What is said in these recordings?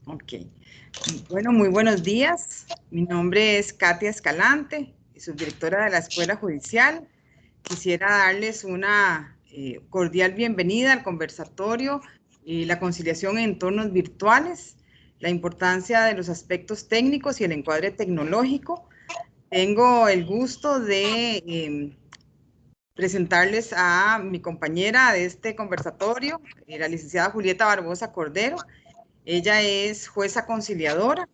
Ok. Bueno, muy buenos días. Mi nombre es Katia Escalante, subdirectora de la Escuela Judicial. Quisiera darles una cordial bienvenida al conversatorio y la conciliación en entornos virtuales, la importancia de los aspectos técnicos y el encuadre tecnológico. Tengo el gusto de presentarles a mi compañera de este conversatorio, la licenciada Julieta Barbosa Cordero. Ella es jueza conciliadora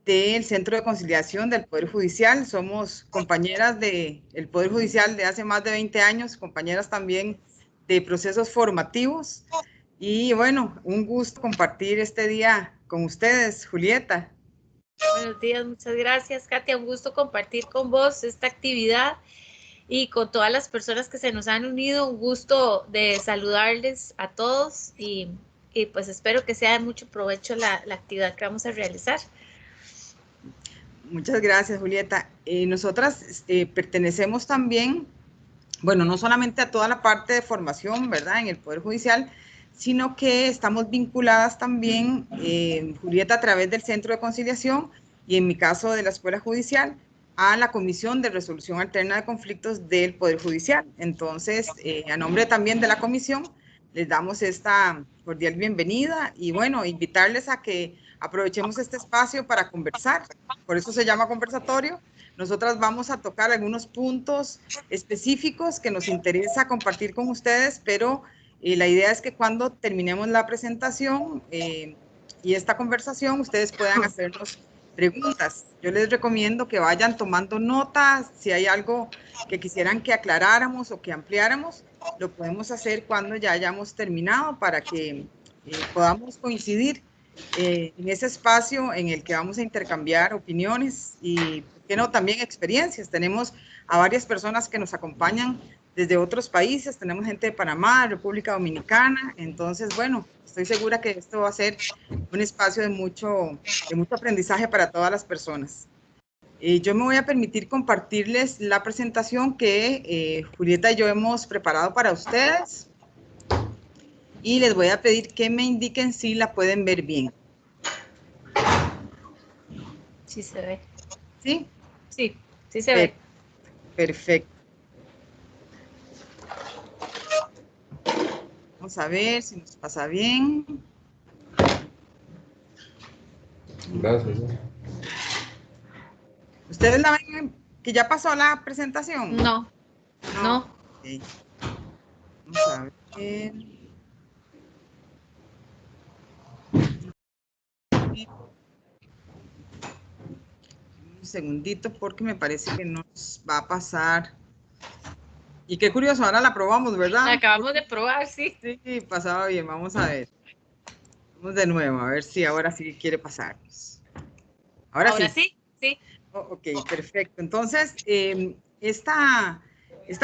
del Centro de Conciliación del Poder Judicial. Somos compañeras del Poder Judicial de hace más de 20 años, compañeras también de procesos formativos. Y bueno, un gusto compartir este día con ustedes, Julieta. Buenos días, muchas gracias, Katia. Un gusto compartir con vos esta actividad y con todas las personas que se nos han unido. Un gusto de saludarles a todos y pues espero que sea de mucho provecho la actividad que vamos a realizar. Muchas gracias, Julieta. Nosotras pertenecemos también, bueno, no solamente a toda la parte de formación, ¿verdad?, en el Poder Judicial, sino que estamos vinculadas también, Julieta, a través del Centro de Conciliación y en mi caso de la Escuela Judicial, a la Comisión de Resolución Alterna de Conflictos del Poder Judicial. Entonces, a nombre también de la comisión, les damos esta cordial bienvenida y bueno, invitarles a que aprovechemos este espacio para conversar. Por eso se llama conversatorio. Nosotras vamos a tocar algunos puntos específicos que nos interesa compartir con ustedes, pero la idea es que cuando terminemos la presentación y esta conversación, ustedes puedan hacernos preguntas. Yo les recomiendo que vayan tomando notas. Si hay algo que quisieran que aclaráramos o que ampliáramos, lo podemos hacer cuando ya hayamos terminado para que podamos coincidir en ese espacio en el que vamos a intercambiar opiniones y, ¿por qué no?, también experiencias. Tenemos a varias personas que nos acompañan desde otros países, tenemos gente de Panamá, República Dominicana, entonces, bueno, estoy segura que esto va a ser un espacio de mucho aprendizaje para todas las personas. Yo me voy a permitir compartirles la presentación que Julieta y yo hemos preparado para ustedes y les voy a pedir que me indiquen si la pueden ver bien. Sí se ve. ¿Sí? Sí, sí se ve. Perfecto. Vamos a ver si nos pasa bien. Gracias. ¿Ustedes la ven que ya pasó la presentación? No. Okay. Vamos a ver. Un segundito porque me parece que nos va a pasar. Y qué curioso, ahora la probamos, ¿verdad? La acabamos de probar, sí. Sí, pasaba bien, vamos a ver. Vamos de nuevo, a ver si ahora sí quiere pasarnos. Ahora sí. Sí. Ok, perfecto. Entonces, esta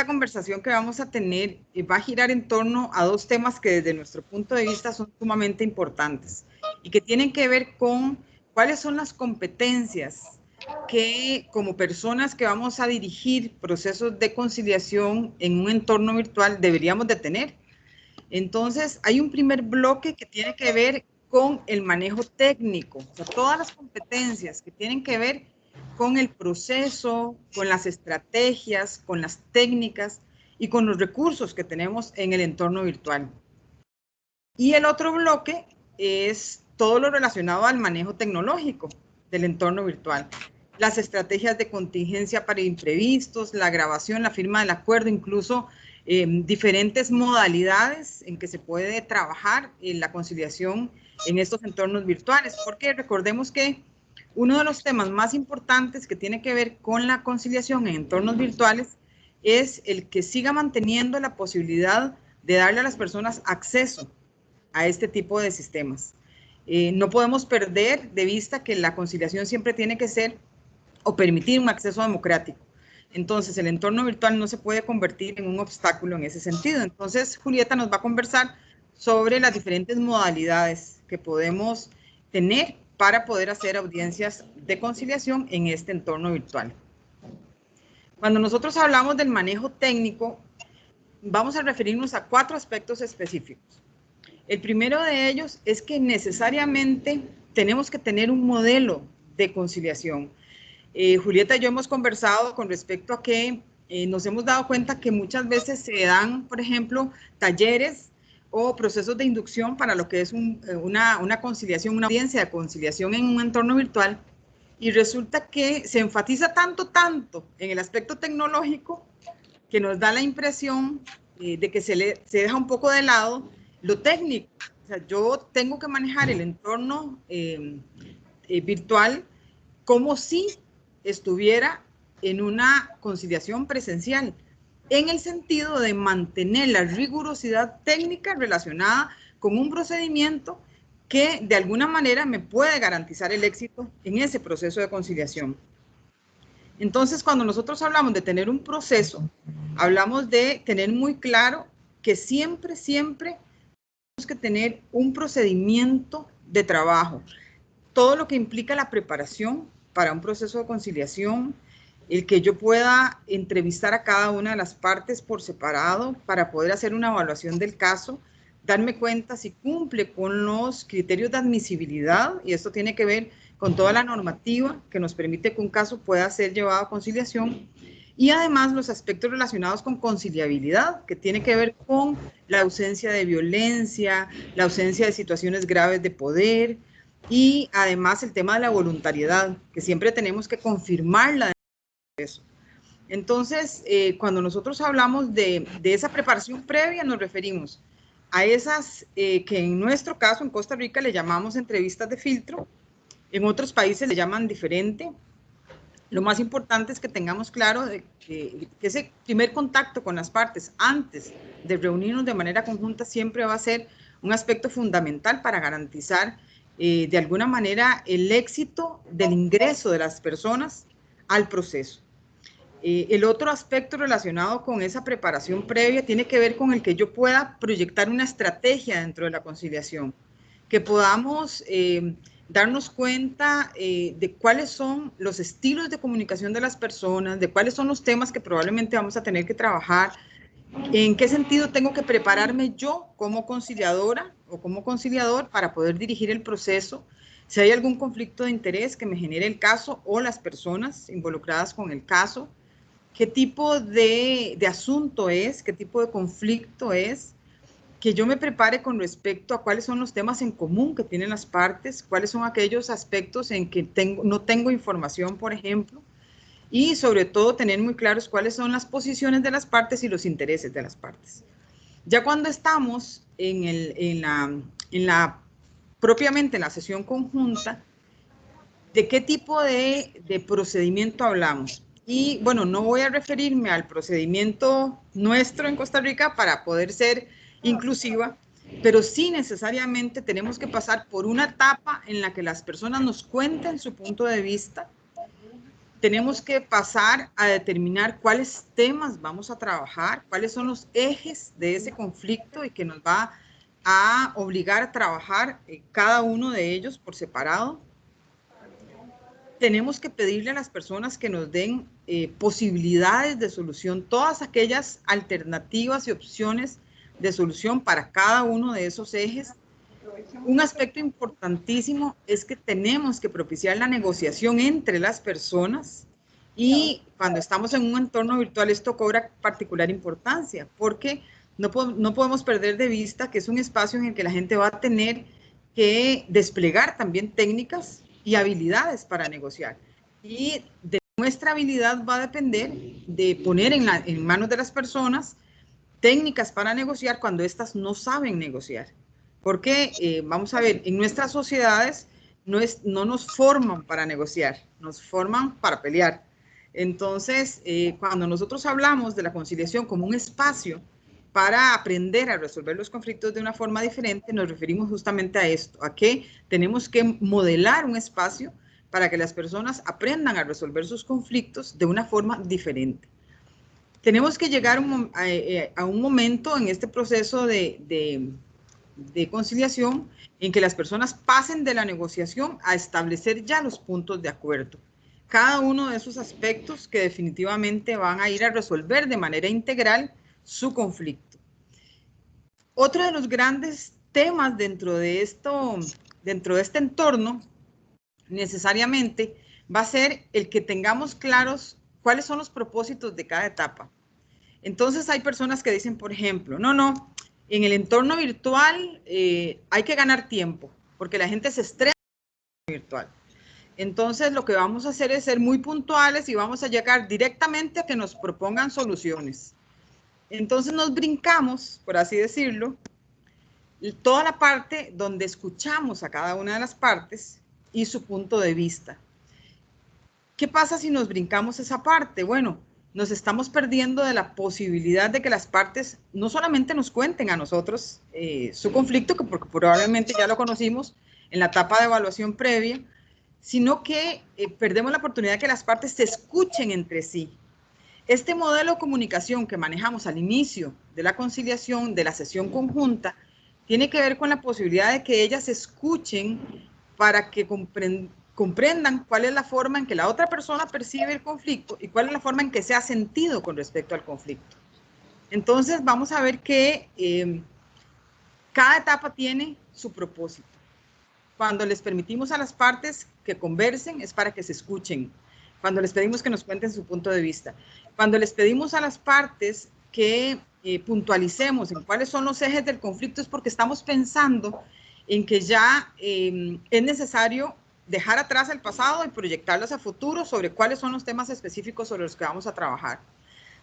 conversación que vamos a tener va a girar en torno a dos temas que desde nuestro punto de vista son sumamente importantes y que tienen que ver con cuáles son las competencias que como personas que vamos a dirigir procesos de conciliación en un entorno virtual deberíamos de tener. Entonces, hay un primer bloque que tiene que ver con el manejo técnico, o sea, todas las competencias que tienen que ver con el proceso, con las estrategias, con las técnicas y con los recursos que tenemos en el entorno virtual. Y el otro bloque es todo lo relacionado al manejo tecnológico del entorno virtual. Las estrategias de contingencia para imprevistos, la grabación, la firma del acuerdo, incluso diferentes modalidades en que se puede trabajar en la conciliación en estos entornos virtuales, porque recordemos que uno de los temas más importantes que tiene que ver con la conciliación en entornos virtuales es el que siga manteniendo la posibilidad de darle a las personas acceso a este tipo de sistemas. No podemos perder de vista que la conciliación siempre tiene que ser o permitir un acceso democrático. Entonces, el entorno virtual no se puede convertir en un obstáculo en ese sentido. Entonces, Julieta nos va a conversar sobre las diferentes modalidades que podemos tener para poder hacer audiencias de conciliación en este entorno virtual. Cuando nosotros hablamos del manejo técnico, vamos a referirnos a 4 aspectos específicos. El primero de ellos es que necesariamente tenemos que tener un modelo de conciliación. Julieta y yo hemos conversado con respecto a que nos hemos dado cuenta que muchas veces se dan, por ejemplo, talleres o procesos de inducción para lo que es una conciliación, una audiencia de conciliación en un entorno virtual, y resulta que se enfatiza tanto en el aspecto tecnológico que nos da la impresión de que se deja un poco de lado lo técnico. O sea, yo tengo que manejar el entorno virtual como si estuviera en una conciliación presencial, en el sentido de mantener la rigurosidad técnica relacionada con un procedimiento que de alguna manera me puede garantizar el éxito en ese proceso de conciliación. Entonces, cuando nosotros hablamos de tener un proceso, hablamos de tener muy claro que siempre tenemos que tener un procedimiento de trabajo. Todo lo que implica la preparación para un proceso de conciliación, el que yo pueda entrevistar a cada una de las partes por separado para poder hacer una evaluación del caso, darme cuenta si cumple con los criterios de admisibilidad, y esto tiene que ver con toda la normativa que nos permite que un caso pueda ser llevado a conciliación, y además los aspectos relacionados con conciliabilidad, que tiene que ver con la ausencia de violencia, la ausencia de situaciones graves de poder, y además el tema de la voluntariedad, que siempre tenemos que confirmarla. Eso. Entonces, cuando nosotros hablamos de esa preparación previa, nos referimos a esas que en nuestro caso, en Costa Rica, le llamamos entrevistas de filtro. En otros países le llaman diferente. Lo más importante es que tengamos claro que ese primer contacto con las partes antes de reunirnos de manera conjunta siempre va a ser un aspecto fundamental para garantizar de alguna manera el éxito del ingreso de las personas al proceso. El otro aspecto relacionado con esa preparación previa tiene que ver con el que yo pueda proyectar una estrategia dentro de la conciliación, que podamos darnos cuenta de cuáles son los estilos de comunicación de las personas, de cuáles son los temas que probablemente vamos a tener que trabajar, en qué sentido tengo que prepararme yo como conciliadora o como conciliador para poder dirigir el proceso, si hay algún conflicto de interés que me genere el caso o las personas involucradas con el caso, qué tipo de asunto es, qué tipo de conflicto es, que yo me prepare con respecto a cuáles son los temas en común que tienen las partes, cuáles son aquellos aspectos en que no tengo información, por ejemplo, y sobre todo tener muy claros cuáles son las posiciones de las partes y los intereses de las partes. Ya cuando estamos propiamente en la sesión conjunta, ¿de qué tipo de procedimiento hablamos? Y bueno, no voy a referirme al procedimiento nuestro en Costa Rica para poder ser inclusiva, pero sí necesariamente tenemos que pasar por una etapa en la que las personas nos cuenten su punto de vista. Tenemos que pasar a determinar cuáles temas vamos a trabajar, cuáles son los ejes de ese conflicto y que nos va a obligar a trabajar cada uno de ellos por separado. Tenemos que pedirle a las personas que nos den posibilidades de solución, todas aquellas alternativas y opciones de solución para cada uno de esos ejes. Un aspecto importantísimo es que tenemos que propiciar la negociación entre las personas, y cuando estamos en un entorno virtual esto cobra particular importancia, porque no podemos perder de vista que es un espacio en el que la gente va a tener que desplegar también técnicas y habilidades para negociar. Y de nuestra habilidad va a depender de poner en manos de las personas técnicas para negociar cuando éstas no saben negociar. Porque, vamos a ver, en nuestras sociedades no nos forman para negociar, nos forman para pelear. Entonces, cuando nosotros hablamos de la conciliación como un espacio para aprender a resolver los conflictos de una forma diferente, nos referimos justamente a esto, a que tenemos que modelar un espacio para que las personas aprendan a resolver sus conflictos de una forma diferente. Tenemos que llegar a un momento en este proceso de conciliación en que las personas pasen de la negociación a establecer ya los puntos de acuerdo. Cada uno de esos aspectos que definitivamente van a ir a resolver de manera integral su conflicto. Otro de los grandes temas dentro de dentro de este entorno necesariamente va a ser el que tengamos claros cuáles son los propósitos de cada etapa. Entonces hay personas que dicen, por ejemplo, no, en el entorno virtual hay que ganar tiempo, porque la gente se estresa en el virtual. Entonces lo que vamos a hacer es ser muy puntuales y vamos a llegar directamente a que nos propongan soluciones. Entonces nos brincamos, por así decirlo, toda la parte donde escuchamos a cada una de las partes y su punto de vista. ¿Qué pasa si nos brincamos esa parte? Bueno, nos estamos perdiendo de la posibilidad de que las partes no solamente nos cuenten a nosotros su conflicto, que porque probablemente ya lo conocimos en la etapa de evaluación previa, sino que perdemos la oportunidad de que las partes se escuchen entre sí. Este modelo de comunicación que manejamos al inicio de la conciliación, de la sesión conjunta, tiene que ver con la posibilidad de que ellas escuchen para que comprendan cuál es la forma en que la otra persona percibe el conflicto y cuál es la forma en que se ha sentido con respecto al conflicto. Entonces vamos a ver que cada etapa tiene su propósito. Cuando les permitimos a las partes que conversen es para que se escuchen. Cuando les pedimos que nos cuenten su punto de vista. Cuando les pedimos a las partes que puntualicemos en cuáles son los ejes del conflicto es porque estamos pensando en que ya es necesario dejar atrás el pasado y proyectarlos a futuro sobre cuáles son los temas específicos sobre los que vamos a trabajar.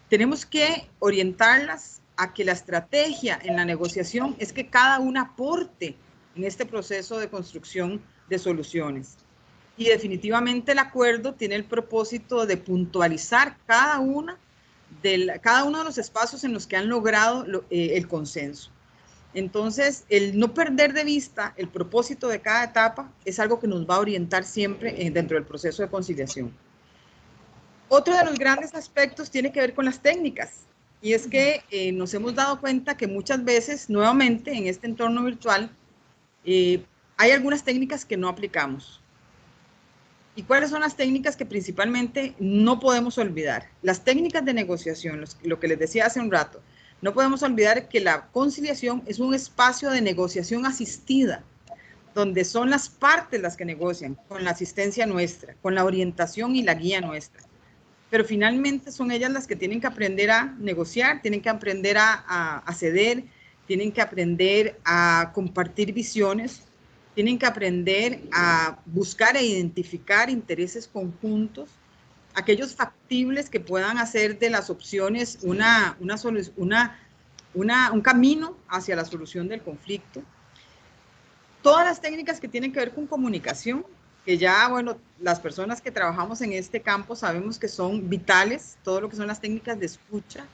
Tenemos que orientarlas a que la estrategia en la negociación es que cada una aporte en este proceso de construcción de soluciones. Y definitivamente el acuerdo tiene el propósito de puntualizar cada uno de los espacios en los que han logrado el consenso. Entonces, el no perder de vista el propósito de cada etapa es algo que nos va a orientar siempre dentro del proceso de conciliación. Otro de los grandes aspectos tiene que ver con las técnicas, y es que nos hemos dado cuenta que muchas veces, nuevamente, en este entorno virtual, hay algunas técnicas que no aplicamos. ¿Y cuáles son las técnicas que principalmente no podemos olvidar? Las técnicas de negociación, lo que les decía hace un rato. No podemos olvidar que la conciliación es un espacio de negociación asistida, donde son las partes las que negocian, con la asistencia nuestra, con la orientación y la guía nuestra. Pero finalmente son ellas las que tienen que aprender a negociar, tienen que aprender a ceder, tienen que aprender a compartir visiones, tienen que aprender a buscar e identificar intereses conjuntos, aquellos factibles que puedan hacer de las opciones un camino hacia la solución del conflicto. Todas las técnicas que tienen que ver con comunicación, que ya, bueno, las personas que trabajamos en este campo sabemos que son vitales, todo lo que son las técnicas de escucha,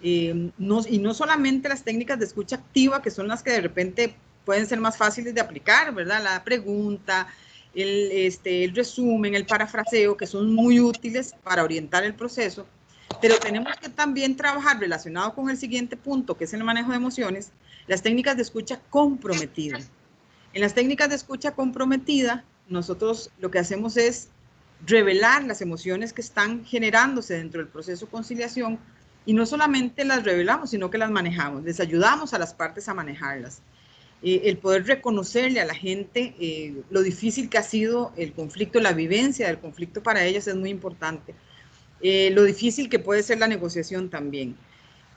y no solamente las técnicas de escucha activa, que son las que de repente pueden ser más fáciles de aplicar, ¿verdad? La pregunta, el resumen, el parafraseo, que son muy útiles para orientar el proceso, pero tenemos que también trabajar relacionado con el siguiente punto, que es el manejo de emociones, las técnicas de escucha comprometida. En las técnicas de escucha comprometida, nosotros lo que hacemos es revelar las emociones que están generándose dentro del proceso de conciliación, y no solamente las revelamos, sino que las manejamos, les ayudamos a las partes a manejarlas. El poder reconocerle a la gente lo difícil que ha sido el conflicto, la vivencia del conflicto para ellas es muy importante. Lo difícil que puede ser la negociación también.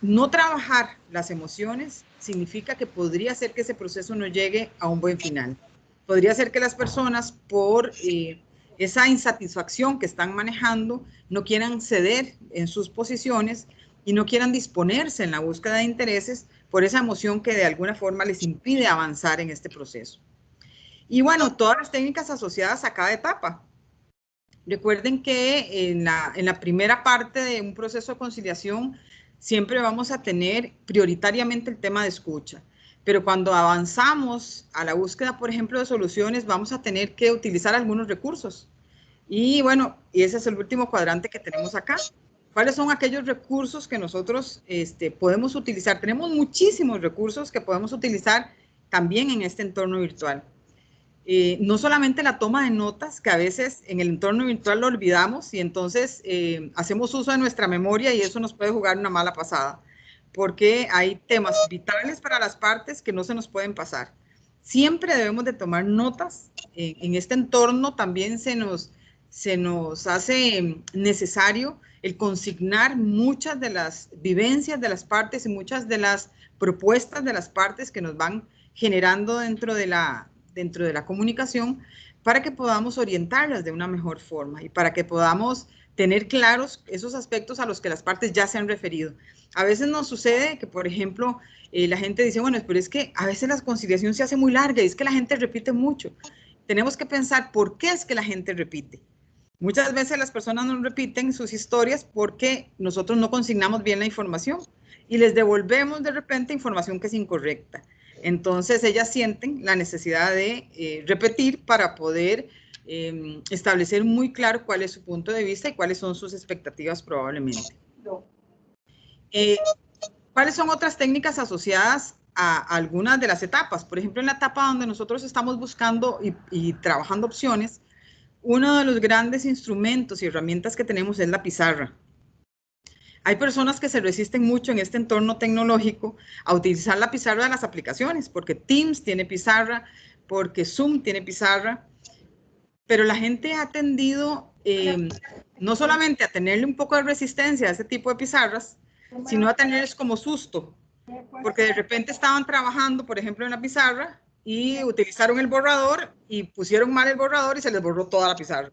No trabajar las emociones significa que podría ser que ese proceso no llegue a un buen final. Podría ser que las personas, por esa insatisfacción que están manejando, no quieran ceder en sus posiciones y no quieran disponerse en la búsqueda de intereses por esa emoción que de alguna forma les impide avanzar en este proceso. Y bueno, todas las técnicas asociadas a cada etapa. Recuerden que en la primera parte de un proceso de conciliación siempre vamos a tener prioritariamente el tema de escucha, pero cuando avanzamos a la búsqueda, por ejemplo, de soluciones, vamos a tener que utilizar algunos recursos. Y bueno, y ese es el último cuadrante que tenemos acá. ¿Cuáles son aquellos recursos que nosotros podemos utilizar? Tenemos muchísimos recursos que podemos utilizar también en este entorno virtual. No solamente la toma de notas, que a veces en el entorno virtual lo olvidamos y entonces hacemos uso de nuestra memoria y eso nos puede jugar una mala pasada, porque hay temas vitales para las partes que no se nos pueden pasar. siempre debemos de tomar notas. En este entorno también se nos hace necesario el consignar muchas de las vivencias de las partes y muchas de las propuestas de las partes que nos van generando dentro de la comunicación, para que podamos orientarlas de una mejor forma y para que podamos tener claros esos aspectos a los que las partes ya se han referido. A veces nos sucede que, por ejemplo, la gente dice, bueno, pero es que a veces la conciliación se hace muy larga y es que la gente repite mucho. Tenemos que pensar por qué es que la gente repite. Muchas veces las personas no repiten sus historias porque nosotros no consignamos bien la información y les devolvemos de repente información que es incorrecta. Entonces ellas sienten la necesidad de repetir para poder establecer muy claro cuál es su punto de vista y cuáles son sus expectativas probablemente. ¿Cuáles son otras técnicas asociadas a algunas de las etapas? Por ejemplo, en la etapa donde nosotros estamos buscando y trabajando opciones, uno de los grandes instrumentos y herramientas que tenemos es la pizarra. Hay personas que se resisten mucho en este entorno tecnológico a utilizar la pizarra de las aplicaciones, porque Teams tiene pizarra, porque Zoom tiene pizarra, pero la gente ha tendido no solamente a tenerle un poco de resistencia a ese tipo de pizarras, sino a tenerles como susto, porque de repente estaban trabajando, por ejemplo, en la pizarra y utilizaron el borrador y pusieron mal el borrador y se les borró toda la pizarra.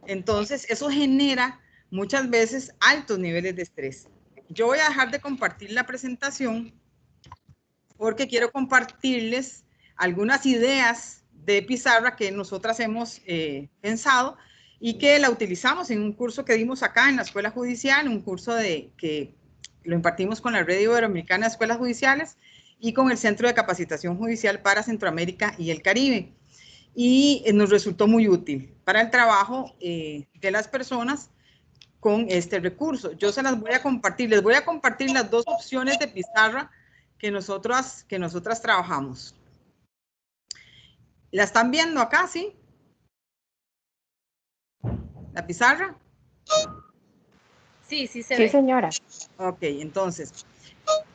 Entonces, eso genera muchas veces altos niveles de estrés. Yo voy a dejar de compartir la presentación porque quiero compartirles algunas ideas de pizarra que nosotras hemos pensado y que la utilizamos en un curso que dimos acá en la Escuela Judicial, un curso que lo impartimos con la Red Iberoamericana de Escuelas Judiciales y con el Centro de Capacitación Judicial para Centroamérica y el Caribe. Y nos resultó muy útil para el trabajo de las personas con este recurso. Yo se las voy a compartir. Les voy a compartir las dos opciones de pizarra que nosotras trabajamos. ¿La están viendo acá, sí? ¿La pizarra? Sí, sí se ve. Sí, señora. Ok, entonces,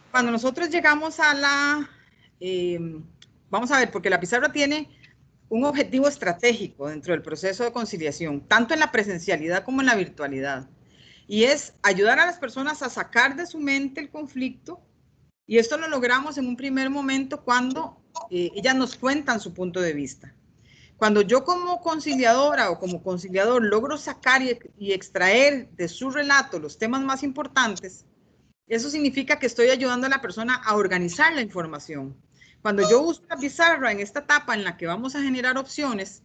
cuando nosotros llegamos a la... vamos a ver, porque la pizarra tiene un objetivo estratégico dentro del proceso de conciliación, tanto en la presencialidad como en la virtualidad, y es ayudar a las personas a sacar de su mente el conflicto, y esto lo logramos en un primer momento cuando ellas nos cuentan su punto de vista. Cuando yo como conciliadora o como conciliador logro sacar y extraer de su relato los temas más importantes, eso significa que estoy ayudando a la persona a organizar la información. Cuando yo uso la pizarra en esta etapa en la que vamos a generar opciones,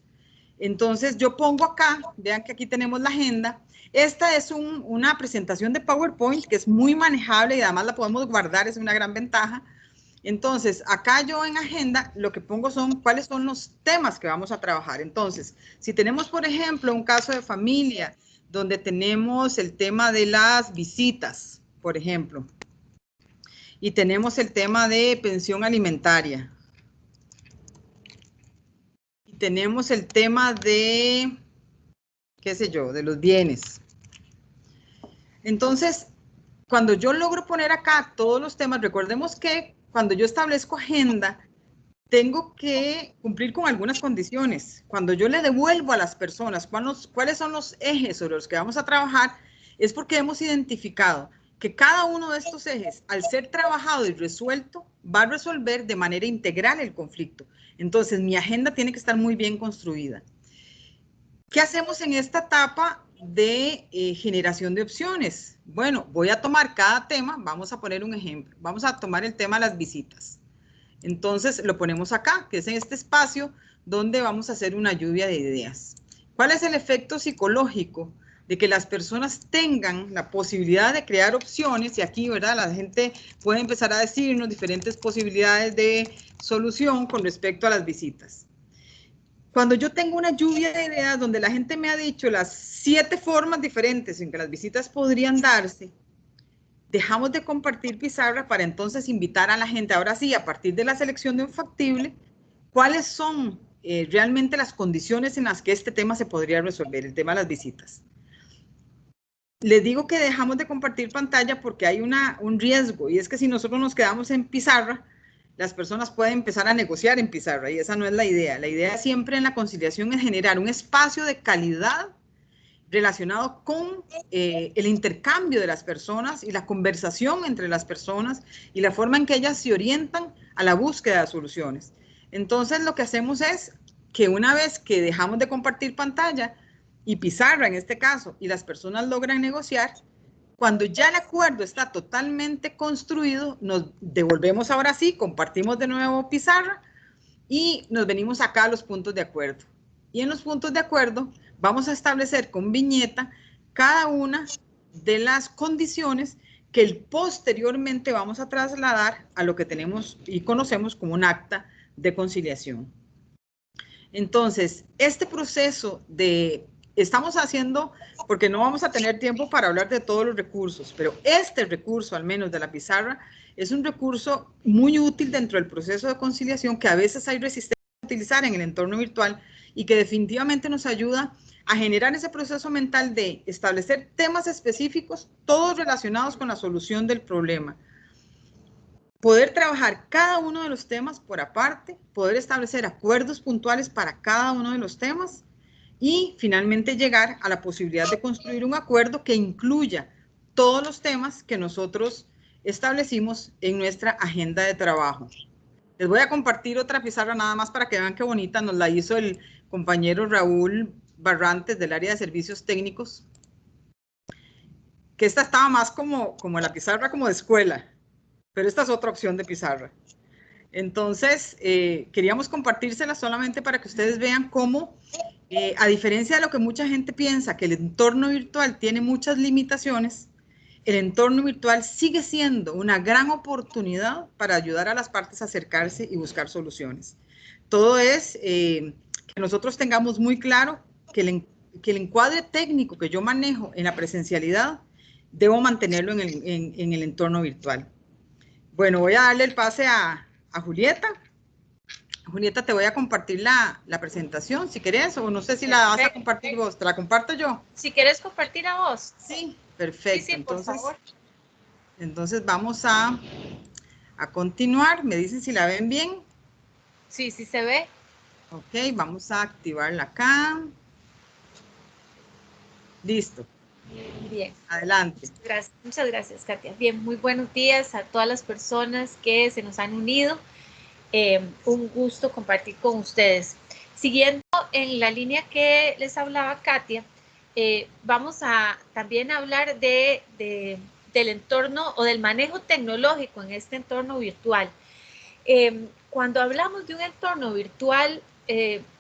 entonces yo pongo acá, vean que aquí tenemos la agenda. Esta es una presentación de PowerPoint que es muy manejable y además la podemos guardar, es una gran ventaja. Entonces, acá yo en agenda lo que pongo son cuáles son los temas que vamos a trabajar. Entonces, si tenemos, por ejemplo, un caso de familia donde tenemos el tema de las visitas, por ejemplo, y tenemos el tema de pensión alimentaria, y tenemos el tema de, qué sé yo, de los bienes. Entonces, cuando yo logro poner acá todos los temas, recordemos que cuando yo establezco agenda, tengo que cumplir con algunas condiciones. Cuando yo le devuelvo a las personas cuáles son los ejes sobre los que vamos a trabajar, es porque hemos identificado que cada uno de estos ejes, al ser trabajado y resuelto, va a resolver de manera integral el conflicto. Entonces, mi agenda tiene que estar muy bien construida. ¿Qué hacemos en esta etapa de generación de opciones? Bueno, voy a tomar cada tema, vamos a poner un ejemplo. Vamos a tomar el tema de las visitas. Entonces, lo ponemos acá, que es en este espacio donde vamos a hacer una lluvia de ideas. ¿Cuál es el efecto psicológico de que las personas tengan la posibilidad de crear opciones? Y aquí, ¿verdad? La gente puede empezar a decirnos diferentes posibilidades de solución con respecto a las visitas. Cuando yo tengo una lluvia de ideas donde la gente me ha dicho las 7 formas diferentes en que las visitas podrían darse, dejamos de compartir pizarra para entonces invitar a la gente, ahora sí, a partir de la selección de un factible, cuáles son realmente las condiciones en las que este tema se podría resolver, el tema de las visitas. Les digo que dejamos de compartir pantalla porque hay un riesgo, y es que si nosotros nos quedamos en pizarra, las personas pueden empezar a negociar en pizarra, y esa no es la idea. La idea siempre en la conciliación es generar un espacio de calidad relacionado con el intercambio de las personas y la conversación entre las personas y la forma en que ellas se orientan a la búsqueda de soluciones. Entonces, lo que hacemos es que una vez que dejamos de compartir pantalla y pizarra en este caso, y las personas logran negociar, cuando ya el acuerdo está totalmente construido, nos devolvemos ahora sí, compartimos de nuevo pizarra y nos venimos acá a los puntos de acuerdo. Y en los puntos de acuerdo vamos a establecer con viñeta cada una de las condiciones que posteriormente vamos a trasladar a lo que tenemos y conocemos como un acta de conciliación. Entonces, este proceso estamos haciendo, porque no vamos a tener tiempo para hablar de todos los recursos, pero este recurso, al menos de la pizarra, es un recurso muy útil dentro del proceso de conciliación que a veces hay resistencia a utilizar en el entorno virtual y que definitivamente nos ayuda a generar ese proceso mental de establecer temas específicos, todos relacionados con la solución del problema. Poder trabajar cada uno de los temas por aparte, poder establecer acuerdos puntuales para cada uno de los temas y finalmente llegar a la posibilidad de construir un acuerdo que incluya todos los temas que nosotros establecimos en nuestra agenda de trabajo. Les voy a compartir otra pizarra nada más para que vean qué bonita, nos la hizo el compañero Raúl Barrantes del área de servicios técnicos, que esta estaba más como la pizarra como de escuela, pero esta es otra opción de pizarra. Entonces, queríamos compartírsela solamente para que ustedes vean cómo, a diferencia de lo que mucha gente piensa, que el entorno virtual tiene muchas limitaciones, el entorno virtual sigue siendo una gran oportunidad para ayudar a las partes a acercarse y buscar soluciones. Todo es que nosotros tengamos muy claro que el encuadre técnico que yo manejo en la presencialidad, debo mantenerlo en el entorno virtual. Bueno, voy a darle el pase a Julieta. Julieta, te voy a compartir la presentación, si querés, o no sé si la vas a compartir vos. ¿Te la comparto yo? Si quieres compartir a vos. Sí, perfecto. Sí, por favor. Entonces vamos a continuar. Me dicen si la ven bien. Sí, sí se ve. Ok, vamos a activarla acá. Listo. Bien. Adelante. Muchas gracias, Katia. Bien, muy buenos días a todas las personas que se nos han unido. Un gusto compartir con ustedes. Siguiendo en la línea que les hablaba Katia, vamos a también hablar del entorno o del manejo tecnológico en este entorno virtual. Cuando hablamos de un entorno virtual,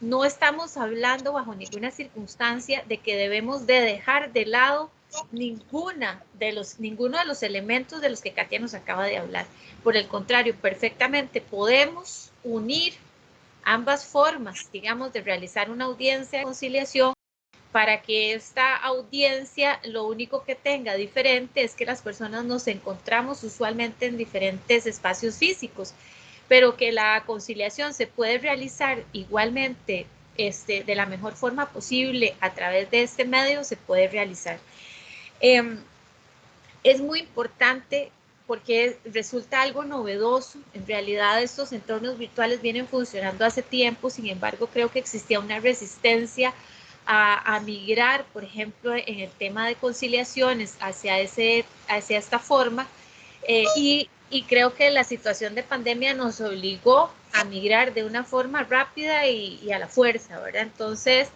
no estamos hablando bajo ninguna circunstancia de que debemos de dejar de lado ninguno de los elementos de los que Katia nos acaba de hablar. Por el contrario, perfectamente podemos unir ambas formas, digamos, de realizar una audiencia de conciliación para que esta audiencia lo único que tenga diferente es que las personas nos encontramos usualmente en diferentes espacios físicos, pero que la conciliación se puede realizar igualmente de la mejor forma posible a través de este medio, se puede realizar. Es muy importante porque resulta algo novedoso. En realidad estos entornos virtuales vienen funcionando hace tiempo, sin embargo creo que existía una resistencia a migrar, por ejemplo, en el tema de conciliaciones hacia esta forma, y creo que la situación de pandemia nos obligó a migrar de una forma rápida y a la fuerza, ¿verdad? Entonces,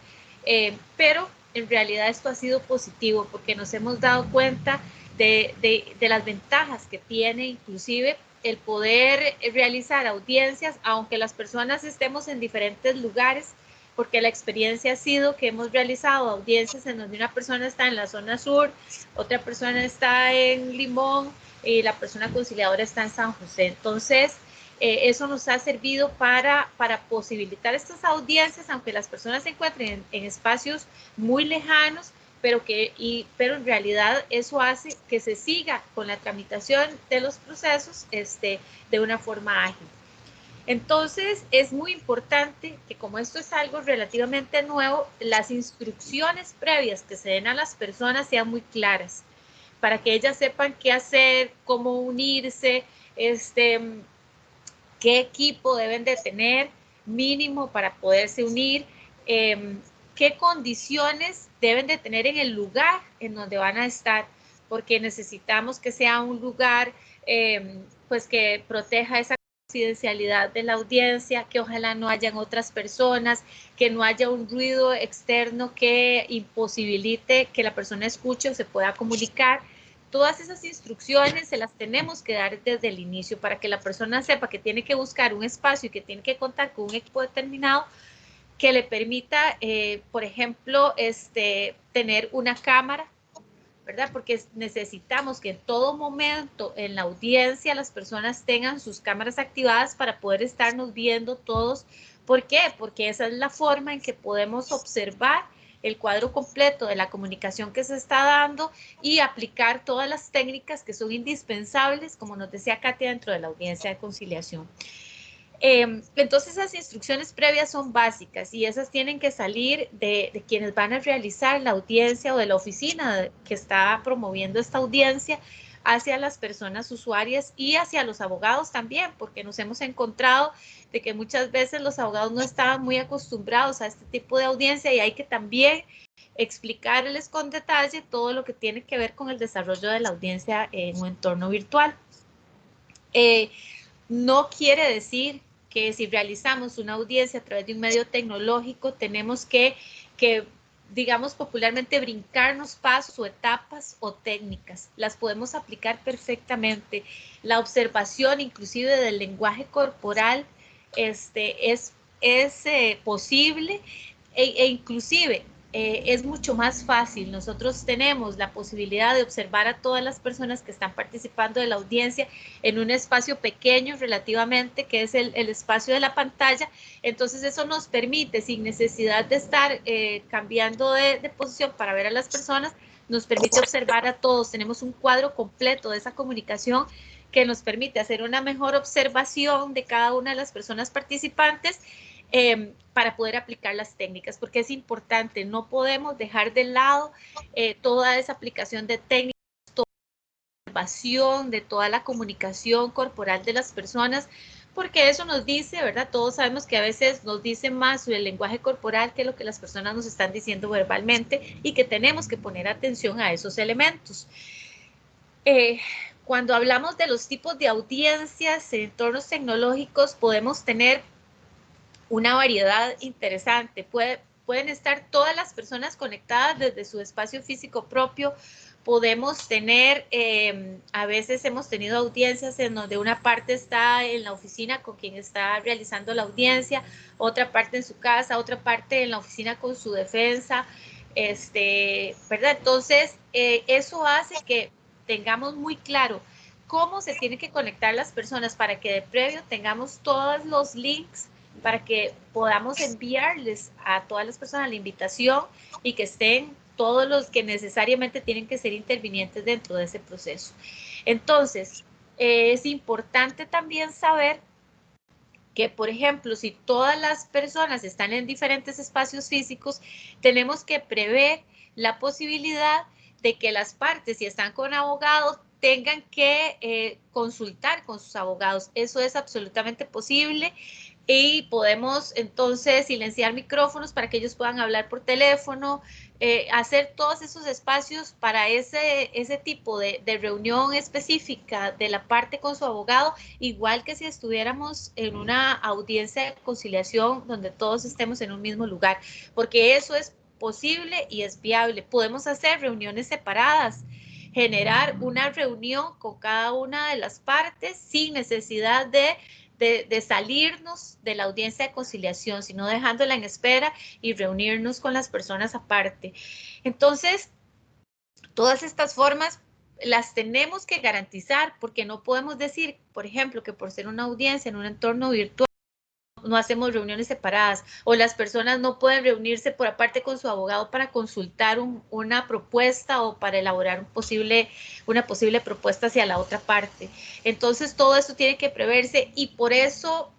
pero en realidad esto ha sido positivo porque nos hemos dado cuenta de las ventajas que tiene inclusive el poder realizar audiencias, aunque las personas estemos en diferentes lugares, porque la experiencia ha sido que hemos realizado audiencias en donde una persona está en la zona sur, otra persona está en Limón y la persona conciliadora está en San José. Entonces, eso nos ha servido para posibilitar estas audiencias, aunque las personas se encuentren en espacios muy lejanos, pero en realidad eso hace que se siga con la tramitación de los procesos de una forma ágil. Entonces, es muy importante que como esto es algo relativamente nuevo, las instrucciones previas que se den a las personas sean muy claras, para que ellas sepan qué hacer, cómo unirse, qué equipo deben de tener mínimo para poderse unir, qué condiciones deben de tener en el lugar en donde van a estar, porque necesitamos que sea un lugar pues que proteja esa confidencialidad de la audiencia, que ojalá no hayan otras personas, que no haya un ruido externo que imposibilite que la persona escuche o se pueda comunicar. Todas esas instrucciones se las tenemos que dar desde el inicio para que la persona sepa que tiene que buscar un espacio y que tiene que contar con un equipo determinado que le permita, por ejemplo, tener una cámara, ¿verdad? Porque necesitamos que en todo momento en la audiencia las personas tengan sus cámaras activadas para poder estarnos viendo todos. ¿Por qué? Porque esa es la forma en que podemos observar el cuadro completo de la comunicación que se está dando y aplicar todas las técnicas que son indispensables, como nos decía Katia, dentro de la audiencia de conciliación. Entonces esas instrucciones previas son básicas y esas tienen que salir de quienes van a realizar la audiencia o de la oficina que está promoviendo esta audiencia hacia las personas usuarias y hacia los abogados también, porque nos hemos encontrado de que muchas veces los abogados no estaban muy acostumbrados a este tipo de audiencia y hay que también explicarles con detalle todo lo que tiene que ver con el desarrollo de la audiencia en un entorno virtual. No quiere decir que si realizamos una audiencia a través de un medio tecnológico tenemos que digamos popularmente, brincarnos pasos o etapas o técnicas. Las podemos aplicar perfectamente. La observación inclusive del lenguaje corporal es posible e inclusive es mucho más fácil. Nosotros tenemos la posibilidad de observar a todas las personas que están participando de la audiencia en un espacio pequeño relativamente, que es el espacio de la pantalla. Entonces eso nos permite, sin necesidad de estar cambiando de posición para ver a las personas, nos permite observar a todos. Tenemos un cuadro completo de esa comunicación que nos permite hacer una mejor observación de cada una de las personas participantes para poder aplicar las técnicas, porque es importante, no podemos dejar de lado toda esa aplicación de técnicas, toda la observación de toda la comunicación corporal de las personas, porque eso nos dice, ¿verdad? Todos sabemos que a veces nos dice más sobre el lenguaje corporal que lo que las personas nos están diciendo verbalmente y que tenemos que poner atención a esos elementos. Cuando hablamos de los tipos de audiencias en entornos tecnológicos, podemos tener una variedad interesante. Pueden estar todas las personas conectadas desde su espacio físico propio. Podemos tener, a veces hemos tenido audiencias en donde una parte está en la oficina con quien está realizando la audiencia, otra parte en su casa, otra parte en la oficina con su defensa, ¿verdad? Entonces, eso hace que tengamos muy claro cómo se tienen que conectar las personas para que de previo tengamos todos los links para que podamos enviarles a todas las personas la invitación y que estén todos los que necesariamente tienen que ser intervinientes dentro de ese proceso. Entonces, es importante también saber que, por ejemplo, si todas las personas están en diferentes espacios físicos, tenemos que prever la posibilidad de que las partes, si están con abogados, tengan que consultar con sus abogados. Eso es absolutamente posible. Y podemos entonces silenciar micrófonos para que ellos puedan hablar por teléfono, hacer todos esos espacios para ese tipo de reunión específica de la parte con su abogado, igual que si estuviéramos en una audiencia de conciliación donde todos estemos en un mismo lugar, porque eso es posible y es viable. Podemos hacer reuniones separadas, generar una reunión con cada una de las partes sin necesidad de salirnos de la audiencia de conciliación, sino dejándola en espera y reunirnos con las personas aparte. Entonces, todas estas formas las tenemos que garantizar porque no podemos decir, por ejemplo, que por ser una audiencia en un entorno virtual no hacemos reuniones separadas o las personas no pueden reunirse por aparte con su abogado para consultar una propuesta o para elaborar una posible propuesta hacia la otra parte. Entonces todo eso tiene que preverse y por eso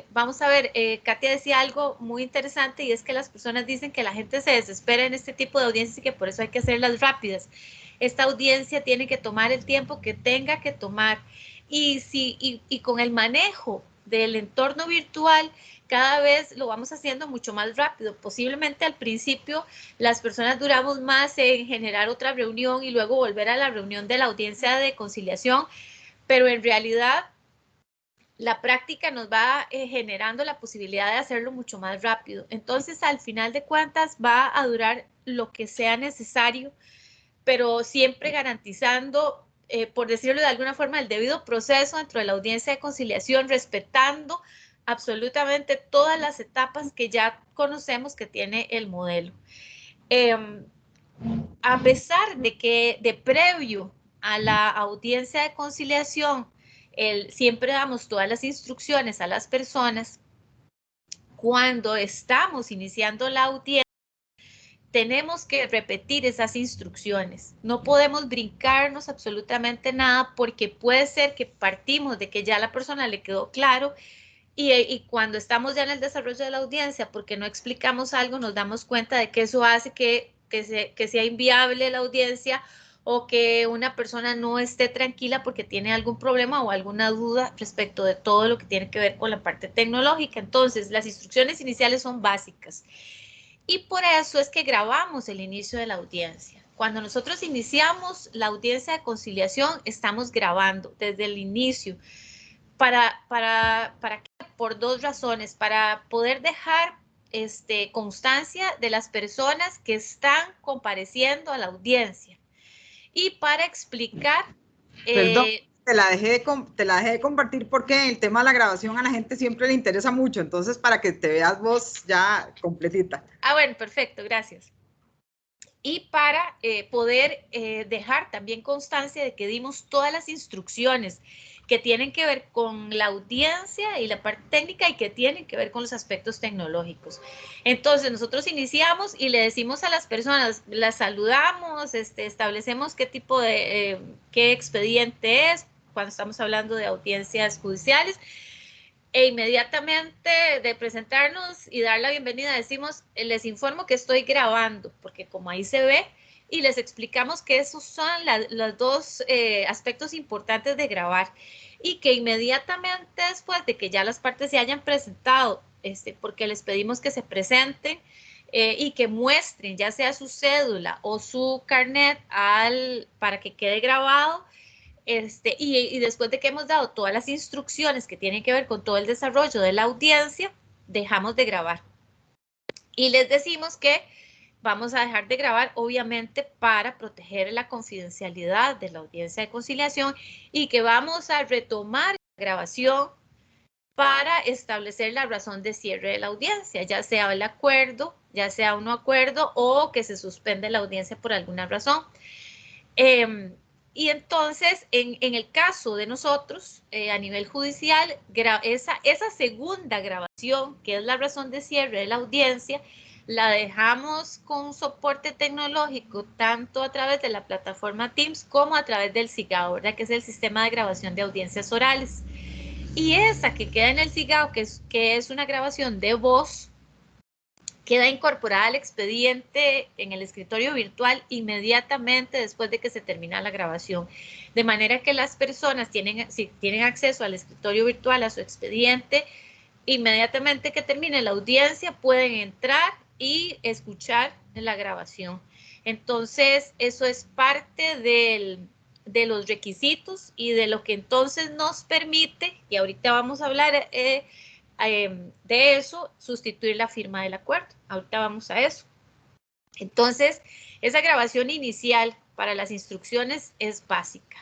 vamos a ver, Katia decía algo muy interesante y es que las personas dicen que la gente se desespera en este tipo de audiencias y que por eso hay que hacerlas rápidas. Esta audiencia tiene que tomar el tiempo que tenga que tomar y con el manejo del entorno virtual, cada vez lo vamos haciendo mucho más rápido. Posiblemente al principio las personas duramos más en generar otra reunión y luego volver a la reunión de la audiencia de conciliación, pero en realidad la práctica nos va generando la posibilidad de hacerlo mucho más rápido. Entonces, al final de cuentas, va a durar lo que sea necesario, pero siempre garantizando, por decirlo de alguna forma, el debido proceso dentro de la audiencia de conciliación, respetando absolutamente todas las etapas que ya conocemos que tiene el modelo. A pesar de que de previo a la audiencia de conciliación, siempre damos todas las instrucciones a las personas, cuando estamos iniciando la audiencia, tenemos que repetir esas instrucciones. No podemos brincarnos absolutamente nada porque puede ser que partimos de que ya a la persona le quedó claro y cuando estamos ya en el desarrollo de la audiencia, porque no explicamos algo, nos damos cuenta de que eso hace que sea inviable la audiencia o que una persona no esté tranquila porque tiene algún problema o alguna duda respecto de todo lo que tiene que ver con la parte tecnológica. Entonces, las instrucciones iniciales son básicas. Y por eso es que grabamos el inicio de la audiencia. Cuando nosotros iniciamos la audiencia de conciliación, estamos grabando desde el inicio. ¿Para qué? Por dos razones. Para poder dejar constancia de las personas que están compareciendo a la audiencia. Y para explicar... Perdón, te la dejé de compartir porque el tema de la grabación a la gente siempre le interesa mucho, entonces para que te veas vos ya completita. Ah, bueno, perfecto, gracias. Y para poder dejar también constancia de que dimos todas las instrucciones que tienen que ver con la audiencia y la parte técnica y que tienen que ver con los aspectos tecnológicos. Entonces, nosotros iniciamos y le decimos a las personas, las saludamos, establecemos qué tipo de, qué expediente es, cuando estamos hablando de audiencias judiciales, e inmediatamente de presentarnos y dar la bienvenida decimos, les informo que estoy grabando, porque como ahí se ve, y les explicamos que esos son los dos aspectos importantes de grabar y que inmediatamente después de que ya las partes se hayan presentado, porque les pedimos que se presenten y que muestren ya sea su cédula o su carnet para que quede grabado. Y después de que hemos dado todas las instrucciones que tienen que ver con todo el desarrollo de la audiencia, dejamos de grabar. Y les decimos que vamos a dejar de grabar, obviamente, para proteger la confidencialidad de la audiencia de conciliación y que vamos a retomar la grabación para establecer la razón de cierre de la audiencia, ya sea el acuerdo, ya sea un no acuerdo o que se suspende la audiencia por alguna razón. Y entonces, en el caso de nosotros, a nivel judicial, esa segunda grabación, que es la razón de cierre de la audiencia, la dejamos con soporte tecnológico, tanto a través de la plataforma Teams como a través del SIGAO, ¿verdad? Que es el sistema de grabación de audiencias orales. Y esa que queda en el SIGAO, que es una grabación de voz, queda incorporada al expediente en el escritorio virtual inmediatamente después de que se termina la grabación. De manera que las personas si tienen acceso al escritorio virtual, a su expediente, inmediatamente que termine la audiencia pueden entrar y escuchar la grabación. Entonces, eso es parte de los requisitos y de lo que entonces nos permite, y ahorita vamos a hablar de eso, sustituir la firma del acuerdo. Ahorita vamos a eso. Entonces, esa grabación inicial para las instrucciones es básica.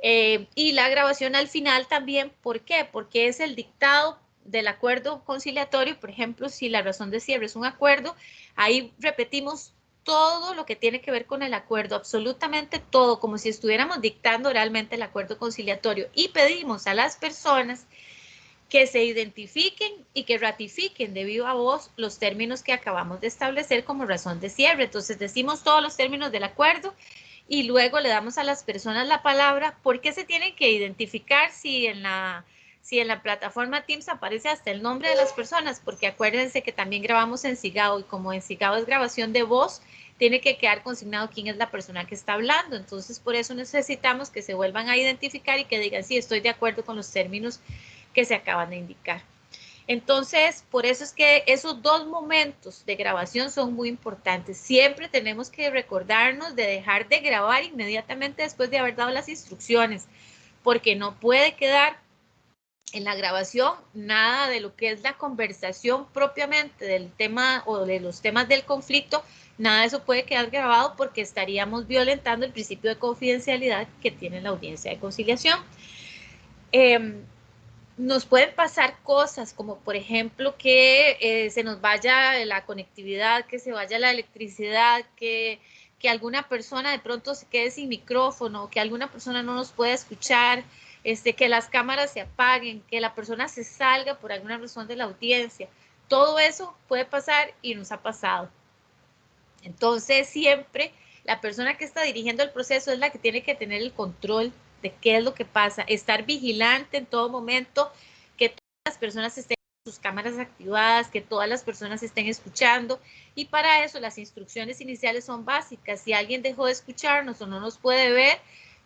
Y la grabación al final también, ¿por qué? Porque es el dictado del acuerdo conciliatorio. Por ejemplo, si la razón de cierre es un acuerdo, ahí repetimos todo lo que tiene que ver con el acuerdo, absolutamente todo, como si estuviéramos dictando oralmente el acuerdo conciliatorio. Y pedimos a las personas que se identifiquen y que ratifiquen de viva voz los términos que acabamos de establecer como razón de cierre. Entonces decimos todos los términos del acuerdo y luego le damos a las personas la palabra. ¿Por qué se tienen que identificar si en la plataforma Teams aparece hasta el nombre de las personas? Porque acuérdense que también grabamos en SIGAO y como en SIGAO es grabación de voz, tiene que quedar consignado quién es la persona que está hablando. Entonces, por eso necesitamos que se vuelvan a identificar y que digan, sí, estoy de acuerdo con los términos que se acaban de indicar. Entonces, por eso es que esos 2 momentos de grabación son muy importantes. Siempre tenemos que recordarnos de dejar de grabar inmediatamente después de haber dado las instrucciones, porque no puede quedar en la grabación nada de lo que es la conversación propiamente del tema o de los temas del conflicto. Nada de eso puede quedar grabado porque estaríamos violentando el principio de confidencialidad que tiene la audiencia de conciliación. Nos pueden pasar cosas como por ejemplo que se nos vaya la conectividad, que se vaya la electricidad, que alguna persona de pronto se quede sin micrófono, que alguna persona no nos pueda escuchar, que las cámaras se apaguen, que la persona se salga por alguna razón de la audiencia. Todo eso puede pasar y nos ha pasado. Entonces siempre la persona que está dirigiendo el proceso es la que tiene que tener el control de qué es lo que pasa, estar vigilante en todo momento, que todas las personas estén con sus cámaras activadas, que todas las personas estén escuchando, y para eso las instrucciones iniciales son básicas. Si alguien dejó de escucharnos o no nos puede ver,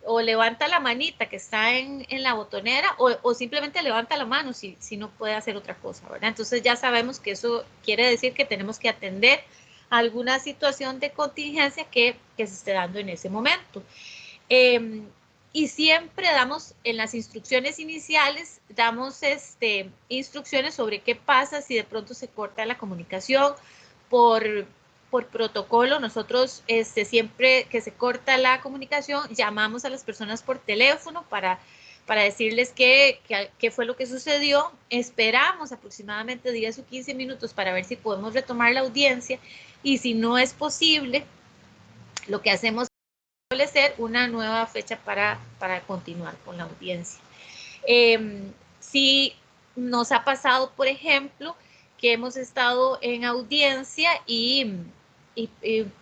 o levanta la manita que está en la botonera, o simplemente levanta la mano si no puede hacer otra cosa, ¿verdad? Entonces ya sabemos que eso quiere decir que tenemos que atender alguna situación de contingencia que se esté dando en ese momento. Y siempre damos, en las instrucciones iniciales, damos instrucciones sobre qué pasa si de pronto se corta la comunicación por protocolo. Nosotros siempre que se corta la comunicación, llamamos a las personas por teléfono para decirles qué fue lo que sucedió. Esperamos aproximadamente 10 o 15 minutos para ver si podemos retomar la audiencia, y si no es posible, lo que hacemos establecer una nueva fecha para continuar con la audiencia. Si nos ha pasado, por ejemplo, que hemos estado en audiencia y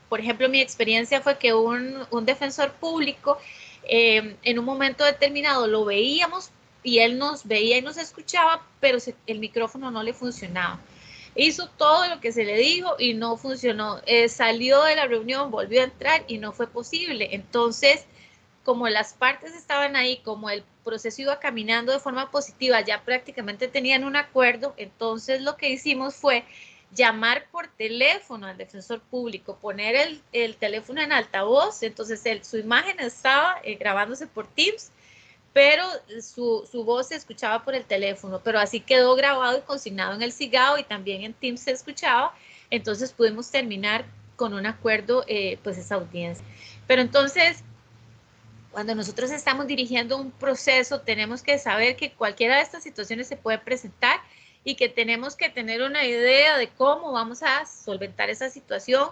por ejemplo, mi experiencia fue que un defensor público, en un momento determinado lo veíamos y él nos veía y nos escuchaba, pero el micrófono no le funcionaba. Hizo todo lo que se le dijo y no funcionó. Salió de la reunión, volvió a entrar y no fue posible. Entonces, como las partes estaban ahí, como el proceso iba caminando de forma positiva, ya prácticamente tenían un acuerdo, entonces lo que hicimos fue llamar por teléfono al defensor público, poner el teléfono en altavoz. Entonces su imagen estaba grabándose por Teams, pero su voz se escuchaba por el teléfono, pero así quedó grabado y consignado en el CIGAO, y también en Teams se escuchaba. Entonces pudimos terminar con un acuerdo, pues esa audiencia. Pero entonces, cuando nosotros estamos dirigiendo un proceso, tenemos que saber que cualquiera de estas situaciones se puede presentar y que tenemos que tener una idea de cómo vamos a solventar esa situación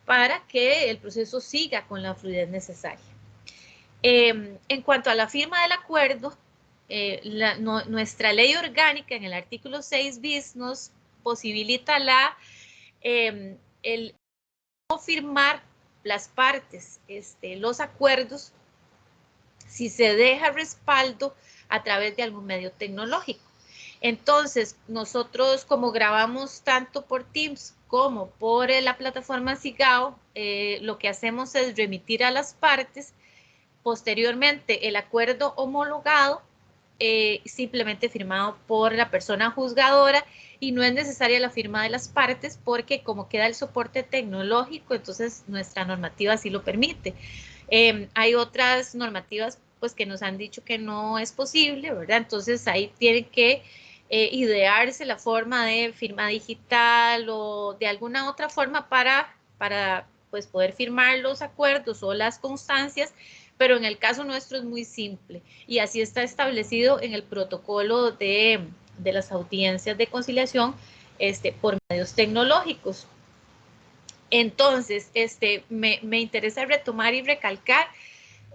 para que el proceso siga con la fluidez necesaria. En cuanto a la firma del acuerdo, nuestra ley orgánica en el artículo 6 bis nos posibilita el no firmar las partes los acuerdos si se deja respaldo a través de algún medio tecnológico. Entonces, nosotros, como grabamos tanto por Teams como por la plataforma CIGAO, lo que hacemos es remitir a las partes posteriormente el acuerdo homologado, simplemente firmado por la persona juzgadora, y no es necesaria la firma de las partes porque como queda el soporte tecnológico, entonces nuestra normativa sí lo permite. Hay otras normativas pues que nos han dicho que no es posible, ¿verdad? Entonces ahí tienen que idearse la forma de firma digital o de alguna otra forma para pues poder firmar los acuerdos o las constancias, pero en el caso nuestro es muy simple y así está establecido en el protocolo de las audiencias de conciliación por medios tecnológicos. Entonces, me interesa retomar y recalcar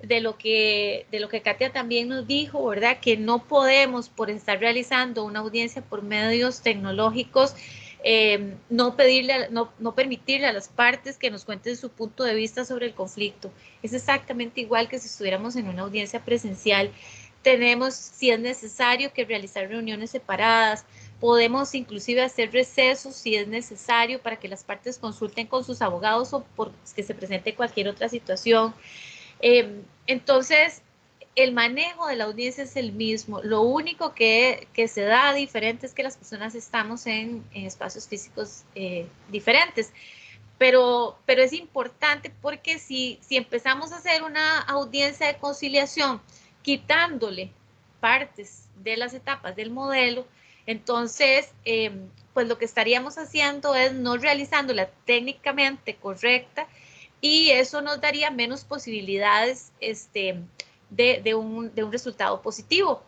de lo que Katia también nos dijo, ¿verdad? Que no podemos, por estar realizando una audiencia por medios tecnológicos, no permitirle a las partes que nos cuenten su punto de vista sobre el conflicto. Es exactamente igual que si estuviéramos en una audiencia presencial. Tenemos, si es necesario, que realizar reuniones separadas. Podemos inclusive hacer recesos si es necesario para que las partes consulten con sus abogados o porque se presente cualquier otra situación. Entonces, el manejo de la audiencia es el mismo. Lo único que se da diferente es que las personas estamos en espacios físicos diferentes. Pero es importante porque si empezamos a hacer una audiencia de conciliación quitándole partes de las etapas del modelo, entonces pues lo que estaríamos haciendo es no realizándola técnicamente correcta, y eso nos daría menos posibilidades de un resultado positivo.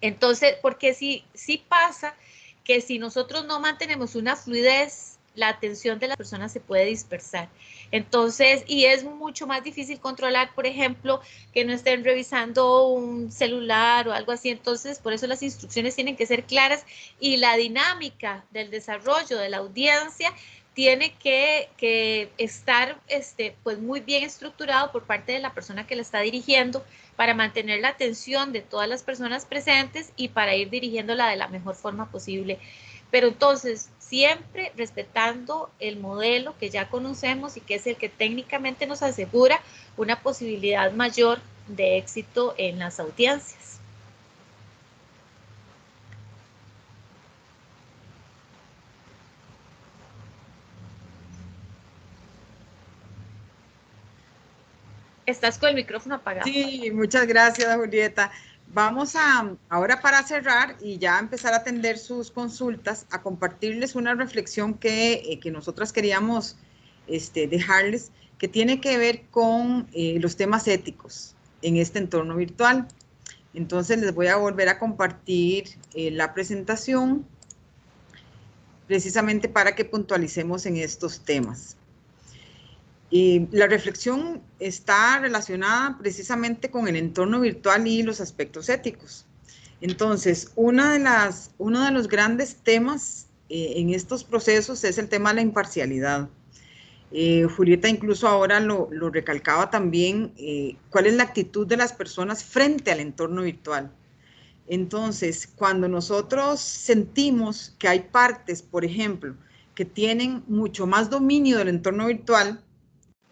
Entonces, porque sí pasa que si nosotros no mantenemos una fluidez, la atención de las personas se puede dispersar. Entonces, y es mucho más difícil controlar, por ejemplo, que no estén revisando un celular o algo así. Entonces, por eso las instrucciones tienen que ser claras, y la dinámica del desarrollo de la audiencia tiene que estar pues muy bien estructurado por parte de la persona que la está dirigiendo, para mantener la atención de todas las personas presentes y para ir dirigiéndola de la mejor forma posible. Pero entonces, siempre respetando el modelo que ya conocemos y que es el que técnicamente nos asegura una posibilidad mayor de éxito en las audiencias. Estás con el micrófono apagado. Sí, muchas gracias, Julieta. Vamos ahora, para cerrar y ya empezar a atender sus consultas, a compartirles una reflexión que nosotras queríamos dejarles, que tiene que ver con los temas éticos en este entorno virtual. Entonces les voy a volver a compartir la presentación precisamente para que puntualicemos en estos temas. La reflexión está relacionada precisamente con el entorno virtual y los aspectos éticos. Entonces, uno de los grandes temas en estos procesos es el tema de la imparcialidad. Julieta incluso ahora lo recalcaba también, cuál es la actitud de las personas frente al entorno virtual. Entonces, cuando nosotros sentimos que hay partes, por ejemplo, que tienen mucho más dominio del entorno virtual,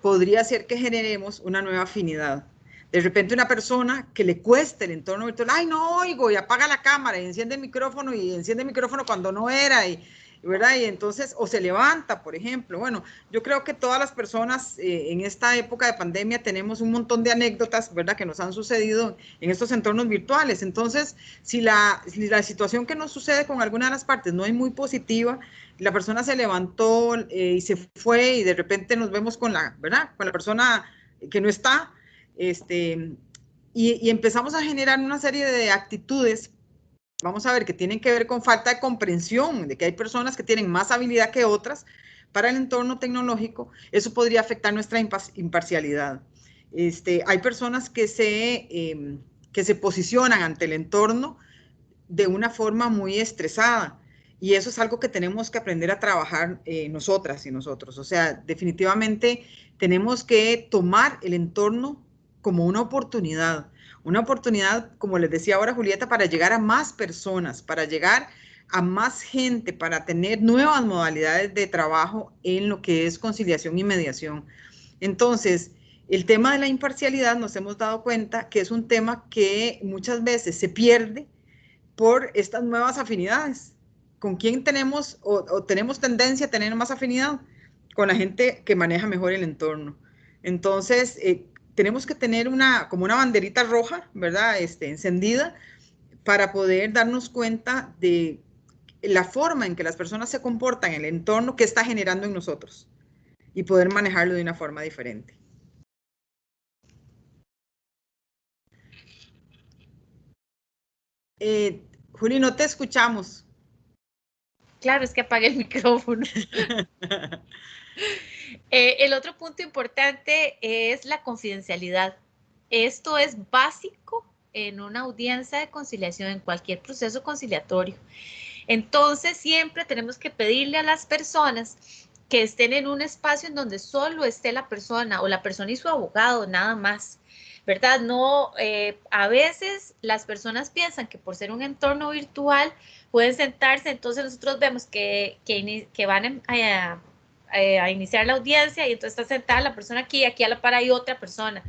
podría ser que generemos una nueva afinidad. De repente una persona que le cueste el entorno virtual, ay, no oigo, y apaga la cámara, y enciende el micrófono cuando no era, ¿verdad? Y entonces, o se levanta, por ejemplo. Bueno, yo creo que todas las personas en esta época de pandemia tenemos un montón de anécdotas, ¿verdad?, que nos han sucedido en estos entornos virtuales. Entonces, si la situación que nos sucede con alguna de las partes no es muy positiva, la persona se levantó y se fue, y de repente nos vemos con la, ¿verdad?, con la persona que no está, y empezamos a generar una serie de actitudes, vamos a ver, que tienen que ver con falta de comprensión, de que hay personas que tienen más habilidad que otras para el entorno tecnológico. Eso podría afectar nuestra imparcialidad. Hay personas que se posicionan ante el entorno de una forma muy estresada, y eso es algo que tenemos que aprender a trabajar nosotras y nosotros. O sea, definitivamente tenemos que tomar el entorno como una oportunidad, como les decía ahora Julieta, para llegar a más personas, para llegar a más gente, para tener nuevas modalidades de trabajo en lo que es conciliación y mediación. Entonces, el tema de la imparcialidad, nos hemos dado cuenta que es un tema que muchas veces se pierde por estas nuevas afinidades. ¿Con quién tenemos o tenemos tendencia a tener más afinidad? Con la gente que maneja mejor el entorno. Entonces, tenemos que tener como una banderita roja, ¿verdad?, encendida, para poder darnos cuenta de la forma en que las personas se comportan en el entorno que está generando en nosotros, y poder manejarlo de una forma diferente. Juli, no te escuchamos. Claro, es que apagué el micrófono. El otro punto importante es la confidencialidad. Esto es básico en una audiencia de conciliación, en cualquier proceso conciliatorio. Entonces, siempre tenemos que pedirle a las personas que estén en un espacio en donde solo esté la persona, o la persona y su abogado, nada más, ¿verdad? No, a veces las personas piensan que por ser un entorno virtual pueden sentarse, entonces nosotros vemos que van a iniciar la audiencia, y entonces está sentada la persona aquí, y aquí a la par hay otra persona.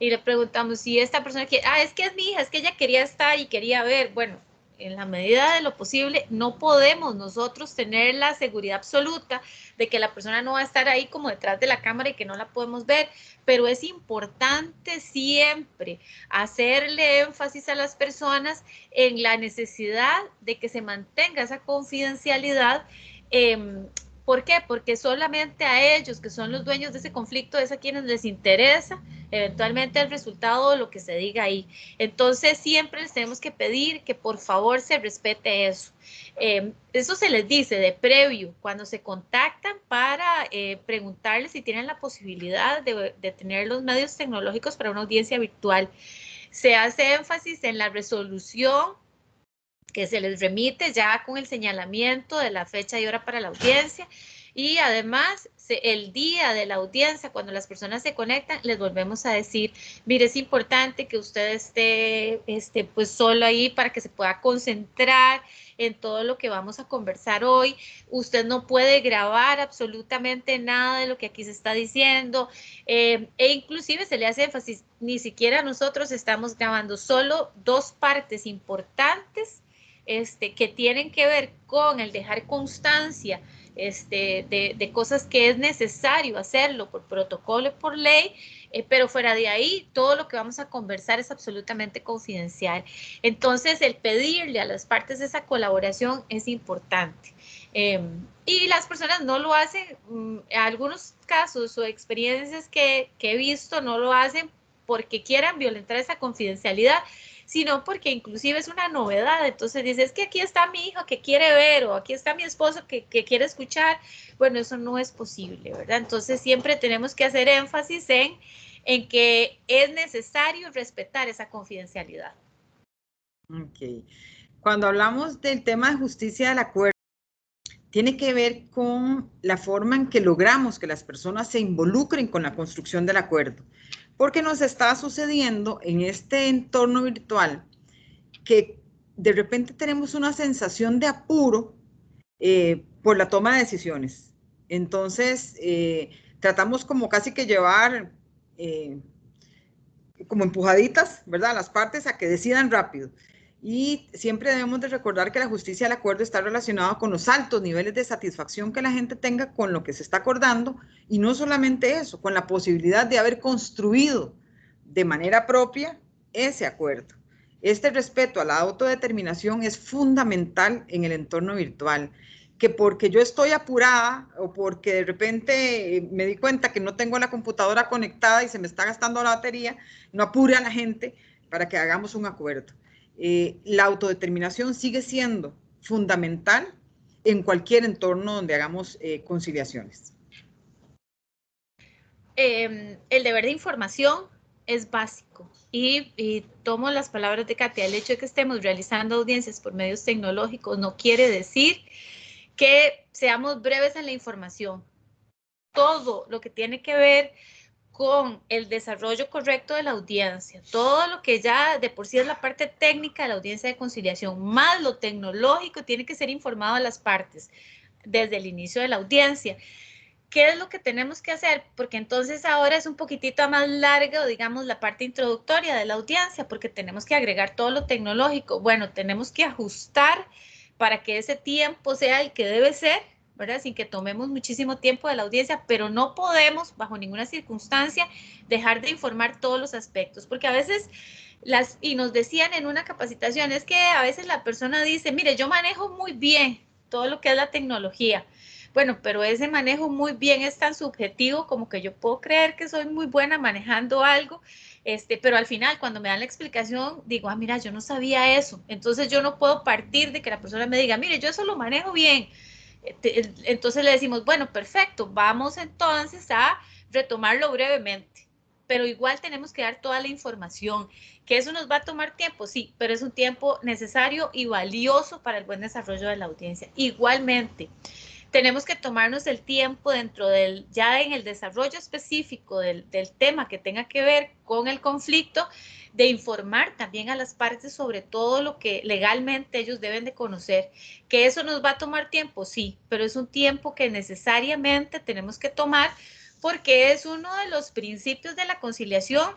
y le preguntamos si esta persona quiere, es que es mi hija, es que ella quería estar y quería ver. Bueno, en la medida de lo posible, no podemos nosotros tener la seguridad absoluta de que la persona no va a estar ahí como detrás de la cámara y que no la podemos ver, pero es importante siempre hacerle énfasis a las personas en la necesidad de que se mantenga esa confidencialidad. ¿Por qué? Porque solamente a ellos, que son los dueños de ese conflicto, es a quienes les interesa eventualmente el resultado de lo que se diga ahí. Entonces, siempre les tenemos que pedir que por favor se respete eso. Eso se les dice de previo, cuando se contactan para preguntarles si tienen la posibilidad de tener los medios tecnológicos para una audiencia virtual. Se hace énfasis en la resolución que se les remite ya con el señalamiento de la fecha y hora para la audiencia, y además el día de la audiencia, cuando las personas se conectan, les volvemos a decir, mire, es importante que usted esté pues solo ahí para que se pueda concentrar en todo lo que vamos a conversar hoy. Usted no puede grabar absolutamente nada de lo que aquí se está diciendo, e inclusive se le hace énfasis, ni siquiera nosotros estamos grabando, solo dos partes importantes que tienen que ver con el dejar constancia de cosas que es necesario hacerlo por protocolo y por ley, pero fuera de ahí, todo lo que vamos a conversar es absolutamente confidencial. Entonces, el pedirle a las partes esa colaboración es importante. Y las personas no lo hacen, algunos casos o experiencias que he visto no lo hacen porque quieran violentar esa confidencialidad, sino porque inclusive es una novedad. Entonces dice, es que aquí está mi hijo que quiere ver, o aquí está mi esposo que quiere escuchar. Bueno, eso no es posible, ¿verdad? Entonces siempre tenemos que hacer énfasis en que es necesario respetar esa confidencialidad. Ok. Cuando hablamos del tema de justicia del acuerdo, tiene que ver con la forma en que logramos que las personas se involucren con la construcción del acuerdo. Porque nos está sucediendo en este entorno virtual que de repente tenemos una sensación de apuro por la toma de decisiones. Entonces, tratamos como casi que llevar como empujaditas, ¿verdad? Las partes a que decidan rápido. Y siempre debemos de recordar que la justicia del acuerdo está relacionada con los altos niveles de satisfacción que la gente tenga con lo que se está acordando, y no solamente eso, con la posibilidad de haber construido de manera propia ese acuerdo. Este respeto a la autodeterminación es fundamental en el entorno virtual, que porque yo estoy apurada o porque de repente me di cuenta que no tengo la computadora conectada y se me está gastando la batería, no apure a la gente para que hagamos un acuerdo. La autodeterminación sigue siendo fundamental en cualquier entorno donde hagamos conciliaciones. El deber de información es básico, y tomo las palabras de Katia. El hecho de que estemos realizando audiencias por medios tecnológicos no quiere decir que seamos breves en la información. Todo lo que tiene que ver con el desarrollo correcto de la audiencia, todo lo que ya de por sí es la parte técnica de la audiencia de conciliación, más lo tecnológico, tiene que ser informado a las partes desde el inicio de la audiencia. ¿Qué es lo que tenemos que hacer? Porque entonces ahora es un poquitito más larga, digamos, la parte introductoria de la audiencia, porque tenemos que agregar todo lo tecnológico. Bueno, tenemos que ajustar para que ese tiempo sea el que debe ser, ¿verdad? Sin que tomemos muchísimo tiempo de la audiencia, pero no podemos, bajo ninguna circunstancia, dejar de informar todos los aspectos, porque a veces y nos decían en una capacitación, es que a veces la persona dice, mire, yo manejo muy bien todo lo que es la tecnología. Bueno, pero ese manejo muy bien es tan subjetivo como que yo puedo creer que soy muy buena manejando algo, pero al final cuando me dan la explicación digo, mira, yo no sabía eso. Entonces yo no puedo partir de que la persona me diga, mire, yo eso lo manejo bien. Entonces le decimos, bueno, perfecto, vamos entonces a retomarlo brevemente. Pero igual tenemos que dar toda la información. ¿Que eso nos va a tomar tiempo? Sí, pero es un tiempo necesario y valioso para el buen desarrollo de la audiencia. Igualmente, tenemos que tomarnos el tiempo dentro ya en el desarrollo específico del tema que tenga que ver con el conflicto, de informar también a las partes sobre todo lo que legalmente ellos deben de conocer. ¿Que eso nos va a tomar tiempo? Sí, pero es un tiempo que necesariamente tenemos que tomar porque es uno de los principios de la conciliación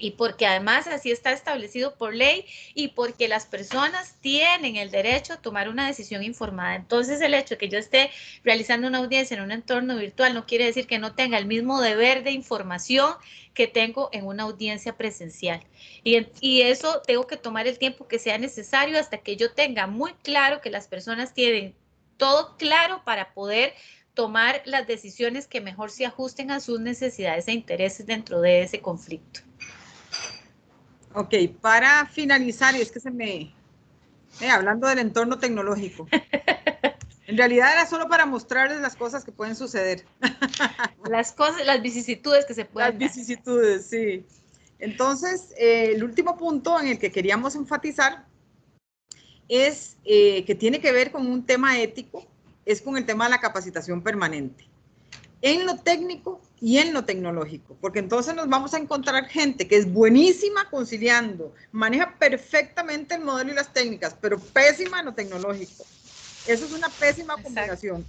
y porque además así está establecido por ley y porque las personas tienen el derecho a tomar una decisión informada. Entonces, el hecho de que yo esté realizando una audiencia en un entorno virtual no quiere decir que no tenga el mismo deber de información que tengo en una audiencia presencial. Y eso tengo que tomar el tiempo que sea necesario hasta que yo tenga muy claro que las personas tienen todo claro para poder tomar las decisiones que mejor se ajusten a sus necesidades e intereses dentro de ese conflicto. Ok, para finalizar, y es que hablando del entorno tecnológico, en realidad era solo para mostrarles las cosas que pueden suceder. Las cosas, las vicisitudes que se pueden dar. Las vicisitudes, sí. Entonces, el último punto en el que queríamos enfatizar es que tiene que ver con un tema ético, es con el tema de la capacitación permanente, en lo técnico y en lo tecnológico, porque entonces nos vamos a encontrar gente que es buenísima conciliando, maneja perfectamente el modelo y las técnicas, pero pésima en lo tecnológico. Eso es una pésima combinación.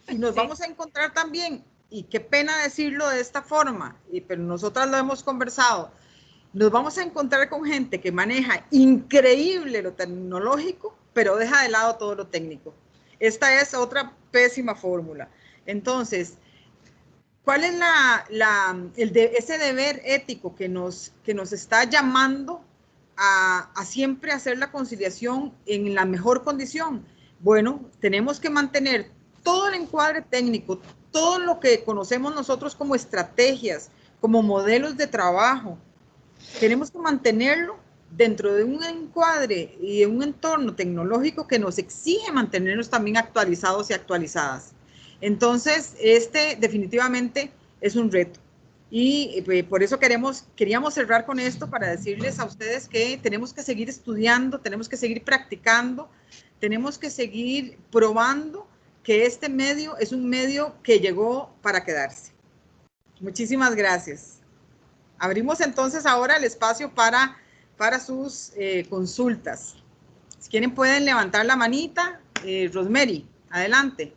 Y nos vamos a encontrar también, y qué pena decirlo de esta forma, pero nosotras lo hemos conversado, nos vamos a encontrar con gente que maneja increíble lo tecnológico, pero deja de lado todo lo técnico. Esta es otra pésima fórmula. Entonces, ¿cuál es ese deber ético que nos está llamando a siempre hacer la conciliación en la mejor condición? Bueno, tenemos que mantener todo el encuadre técnico, todo lo que conocemos nosotros como estrategias, como modelos de trabajo. Tenemos que mantenerlo dentro de un encuadre y de un entorno tecnológico que nos exige mantenernos también actualizados y actualizadas. Entonces, definitivamente es un reto. Y por eso queríamos cerrar con esto para decirles a ustedes que tenemos que seguir estudiando, tenemos que seguir practicando, tenemos que seguir probando que este medio es un medio que llegó para quedarse. Muchísimas gracias. Abrimos entonces ahora el espacio para sus consultas. Si quieren pueden levantar la manita. Rosemary, adelante.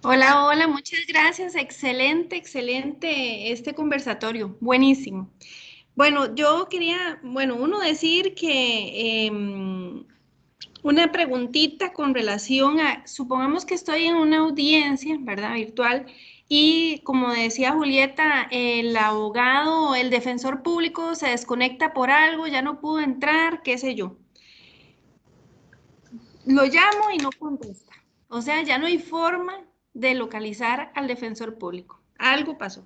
Hola, hola, muchas gracias. Excelente, excelente este conversatorio. Buenísimo. Bueno, yo quería, uno decir que una preguntita con relación a, supongamos que estoy en una audiencia, ¿verdad? Virtual, y como decía Julieta, el abogado o el defensor público se desconecta por algo, ya no pudo entrar, qué sé yo. Lo llamo y no contesta. O sea, ya no hay forma de localizar al defensor público. Algo pasó.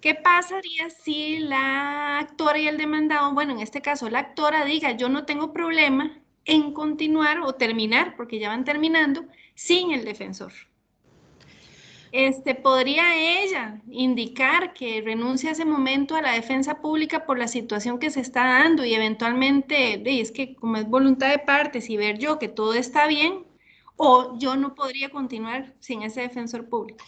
¿Qué pasaría si la actora y el demandado, bueno, en este caso la actora diga, yo no tengo problema en continuar o terminar, porque ya van terminando, sin el defensor? ¿Podría ella indicar que renuncia a ese momento a la defensa pública por la situación que se está dando y eventualmente, es que como es voluntad de partes y ver yo que todo está bien, o yo no podría continuar sin ese defensor público?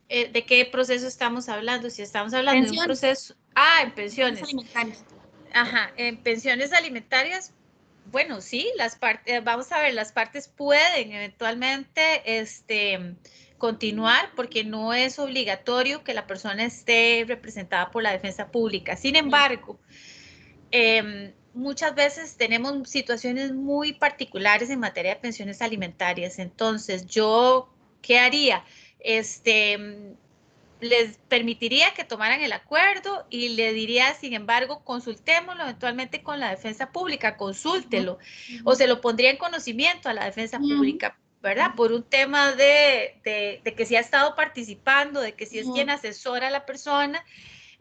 ¿De qué proceso estamos hablando? Si estamos hablando de un proceso... en pensiones. Alimentarias. Ajá, en pensiones alimentarias, bueno, sí, vamos a ver, las partes pueden eventualmente continuar porque no es obligatorio que la persona esté representada por la defensa pública. Sin embargo, muchas veces tenemos situaciones muy particulares en materia de pensiones alimentarias. Entonces, ¿yo qué haría? Les permitiría que tomaran el acuerdo y le diría, sin embargo, consultémoslo eventualmente con la defensa pública, consúltelo, o se lo pondría en conocimiento a la defensa pública, ¿verdad? Por un tema de que sí ha estado participando, de que sí es quien asesora a la persona,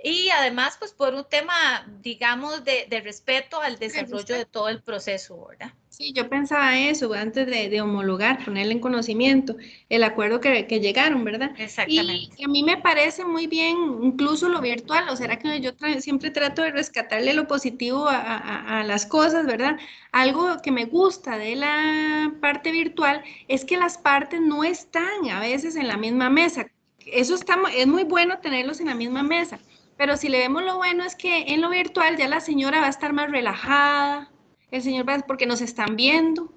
y además, pues por un tema, digamos, de respeto al desarrollo de todo el proceso, ¿verdad? Sí, yo pensaba eso antes de homologar, ponerle en conocimiento el acuerdo que llegaron, ¿verdad? Exactamente. Y a mí me parece muy bien incluso lo virtual, o será que yo siempre trato de rescatarle lo positivo a las cosas, ¿verdad? Algo que me gusta de la parte virtual es que las partes no están a veces en la misma mesa. Eso es muy bueno tenerlos en la misma mesa, pero si le vemos lo bueno es que en lo virtual ya la señora va a estar más relajada, el señor va, porque nos están viendo,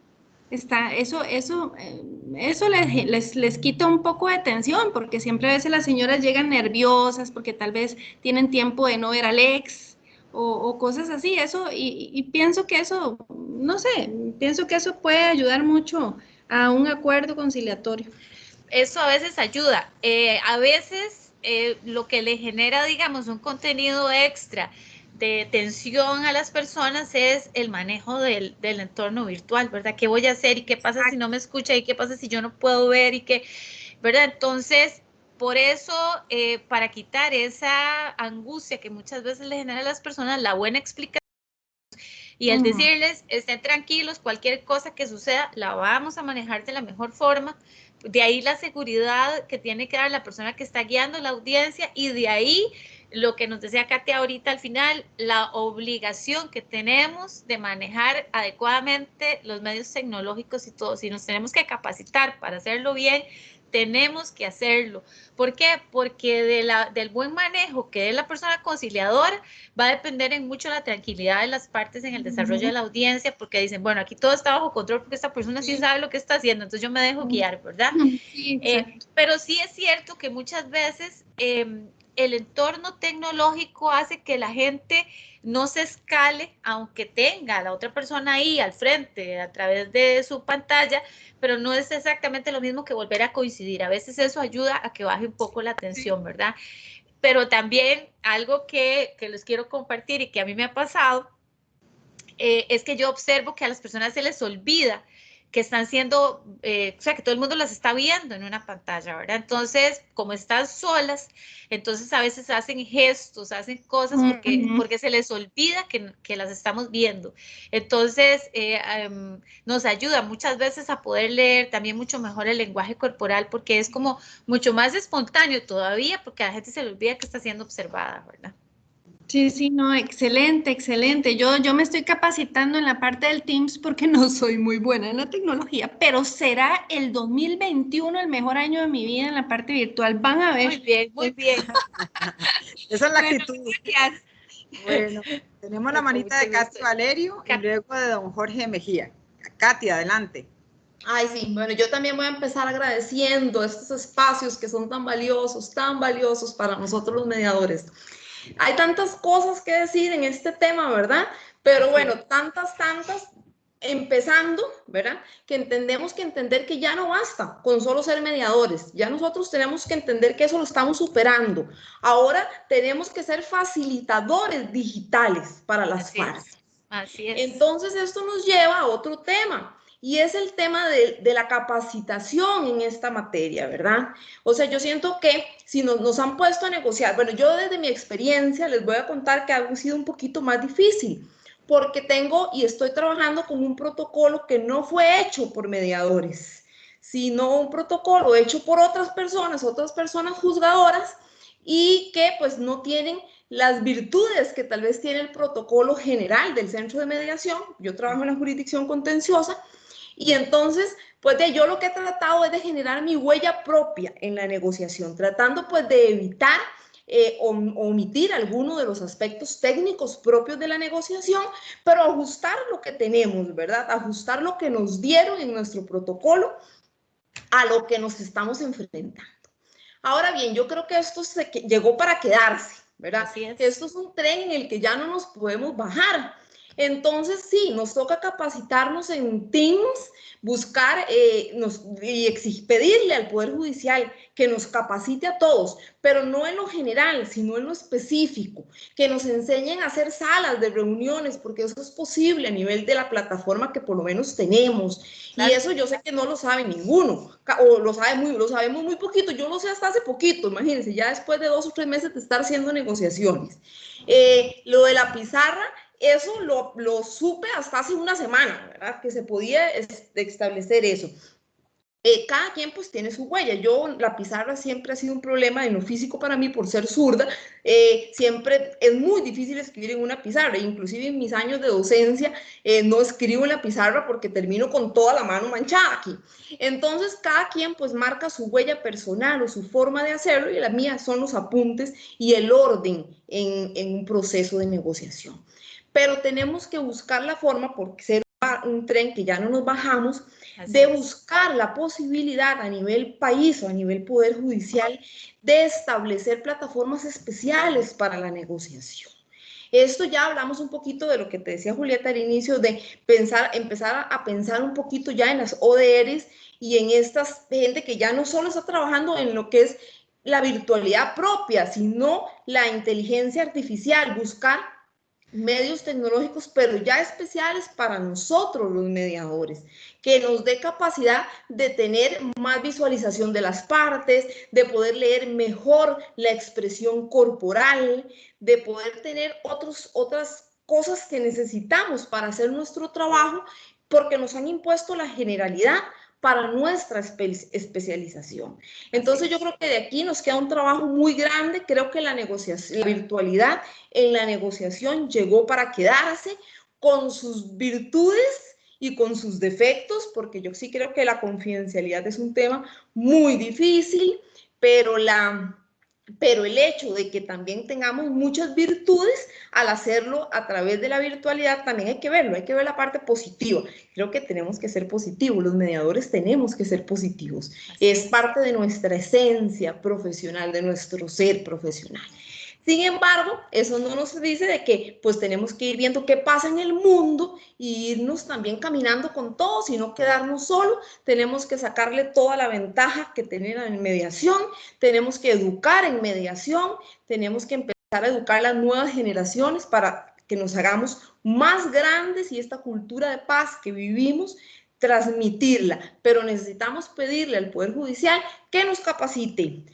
eso les quita un poco de tensión, porque siempre a veces las señoras llegan nerviosas porque tal vez tienen tiempo de no ver al ex o cosas así, eso, y pienso que eso, no sé, pienso que eso puede ayudar mucho a un acuerdo conciliatorio. Eso a veces ayuda, a veces lo que le genera, digamos, un contenido extra de tensión a las personas es el manejo del entorno virtual, ¿verdad? ¿Qué voy a hacer? ¿Y qué pasa si no me escucha? ¿Y qué pasa si yo no puedo ver? ¿Y qué? ¿Verdad? Entonces, por eso, para quitar esa angustia que muchas veces le genera a las personas, la buena explicación y el decirles, estén tranquilos, cualquier cosa que suceda, la vamos a manejar de la mejor forma. De ahí la seguridad que tiene que dar la persona que está guiando la audiencia, y de ahí lo que nos decía Katia ahorita al final, la obligación que tenemos de manejar adecuadamente los medios tecnológicos y todo. Si nos tenemos que capacitar para hacerlo bien, tenemos que hacerlo. ¿Por qué? Porque del buen manejo que dé la persona conciliadora va a depender en mucho la tranquilidad de las partes en el desarrollo de la audiencia, porque dicen, bueno, aquí todo está bajo control porque esta persona sí sabe lo que está haciendo, entonces yo me dejo guiar, ¿verdad? Sí, Pero sí es cierto que muchas veces el entorno tecnológico hace que la gente no se escale, aunque tenga a la otra persona ahí al frente a través de su pantalla, pero no es exactamente lo mismo que volver a coincidir. A veces eso ayuda a que baje un poco la tensión, ¿verdad? Pero también algo que les quiero compartir y que a mí me ha pasado, es que yo observo que a las personas se les olvida que están siendo, o sea, que todo el mundo las está viendo en una pantalla, ¿verdad? Entonces, como están solas, entonces a veces hacen gestos, hacen cosas porque se les olvida que las estamos viendo. Entonces, nos ayuda muchas veces a poder leer también mucho mejor el lenguaje corporal, porque es como mucho más espontáneo todavía, porque a la gente se le olvida que está siendo observada, ¿verdad? Sí, sí, no, excelente, excelente. Yo me estoy capacitando en la parte del Teams porque no soy muy buena en la tecnología, pero será el 2021 el mejor año de mi vida en la parte virtual. Van a ver. Muy bien, muy bien. Esa es la Bueno, actitud. gracias. Bueno, tenemos la manita de Katy Valerio y luego de don Jorge Mejía. Katy, adelante. Ay, sí, bueno, yo también voy a empezar agradeciendo estos espacios que son tan valiosos para nosotros los mediadores. Hay tantas cosas que decir en este tema, ¿verdad? Pero bueno, tantas, empezando, ¿verdad? Que tenemos que entender que ya no basta con solo ser mediadores, ya nosotros tenemos que entender que eso lo estamos superando. Ahora tenemos que ser facilitadores digitales para las partes. Así es. Entonces esto nos lleva a otro tema, y es el tema de la capacitación en esta materia, ¿verdad? O sea, yo siento que si nos han puesto a negociar, bueno, yo desde mi experiencia les voy a contar que ha sido un poquito más difícil, porque tengo y estoy trabajando con un protocolo que no fue hecho por mediadores, sino un protocolo hecho por otras personas juzgadoras, y que pues no tienen las virtudes que tal vez tiene el protocolo general del centro de mediación. Yo trabajo en la jurisdicción contenciosa, y entonces, pues yo lo que he tratado es de generar mi huella propia en la negociación, tratando pues de evitar omitir algunos de los aspectos técnicos propios de la negociación, pero ajustar lo que tenemos, ¿verdad? Ajustar lo que nos dieron en nuestro protocolo a lo que nos estamos enfrentando. Ahora bien, yo creo que esto llegó para quedarse, ¿verdad? Así es. Esto es un tren en el que ya no nos podemos bajar. Entonces, sí, nos toca capacitarnos en Teams, buscar y pedirle al Poder Judicial que nos capacite a todos, pero no en lo general, sino en lo específico, que nos enseñen a hacer salas de reuniones, porque eso es posible a nivel de la plataforma que por lo menos tenemos. Claro. Y eso yo sé que no lo sabe ninguno, o lo sabemos muy poquito. Yo lo sé hasta hace poquito, imagínense, ya después de 2 o 3 meses de estar haciendo negociaciones. Lo de la pizarra, eso lo supe hasta hace una semana, ¿verdad? Que se podía establecer eso. Cada quien pues tiene su huella. La pizarra siempre ha sido un problema en lo físico para mí por ser zurda. Siempre es muy difícil escribir en una pizarra, inclusive en mis años de docencia no escribo en la pizarra porque termino con toda la mano manchada aquí. Entonces cada quien pues marca su huella personal o su forma de hacerlo, y la mía son los apuntes y el orden en un proceso de negociación. Pero tenemos que buscar la forma, por ser un tren que ya no nos bajamos, Así de es. buscar la posibilidad a nivel país o a nivel Poder Judicial de establecer plataformas especiales para la negociación. Esto ya hablamos un poquito de lo que te decía Julieta al inicio, de empezar a pensar un poquito ya en las ODRs y en esta gente que ya no solo está trabajando en lo que es la virtualidad propia, sino la inteligencia artificial, buscar medios tecnológicos, pero ya especiales para nosotros los mediadores, que nos dé capacidad de tener más visualización de las partes, de poder leer mejor la expresión corporal, de poder tener otras cosas que necesitamos para hacer nuestro trabajo, porque nos han impuesto la generalidad para nuestra especialización. Entonces yo creo que de aquí nos queda un trabajo muy grande. Creo que la negociación, la virtualidad en la negociación llegó para quedarse, con sus virtudes y con sus defectos, porque yo sí creo que la confidencialidad es un tema muy difícil, pero el hecho de que también tengamos muchas virtudes al hacerlo a través de la virtualidad, también hay que verlo, hay que ver la parte positiva. Creo que tenemos que ser positivos, los mediadores tenemos que ser positivos. Es parte de nuestra esencia profesional, de nuestro ser profesional. Sin embargo, eso no nos dice de que pues tenemos que ir viendo qué pasa en el mundo y irnos también caminando con todo, sino quedarnos solos. Tenemos que sacarle toda la ventaja que tener en mediación, tenemos que educar en mediación, tenemos que empezar a educar a las nuevas generaciones para que nos hagamos más grandes y esta cultura de paz que vivimos, transmitirla. Pero necesitamos pedirle al Poder Judicial que nos capacite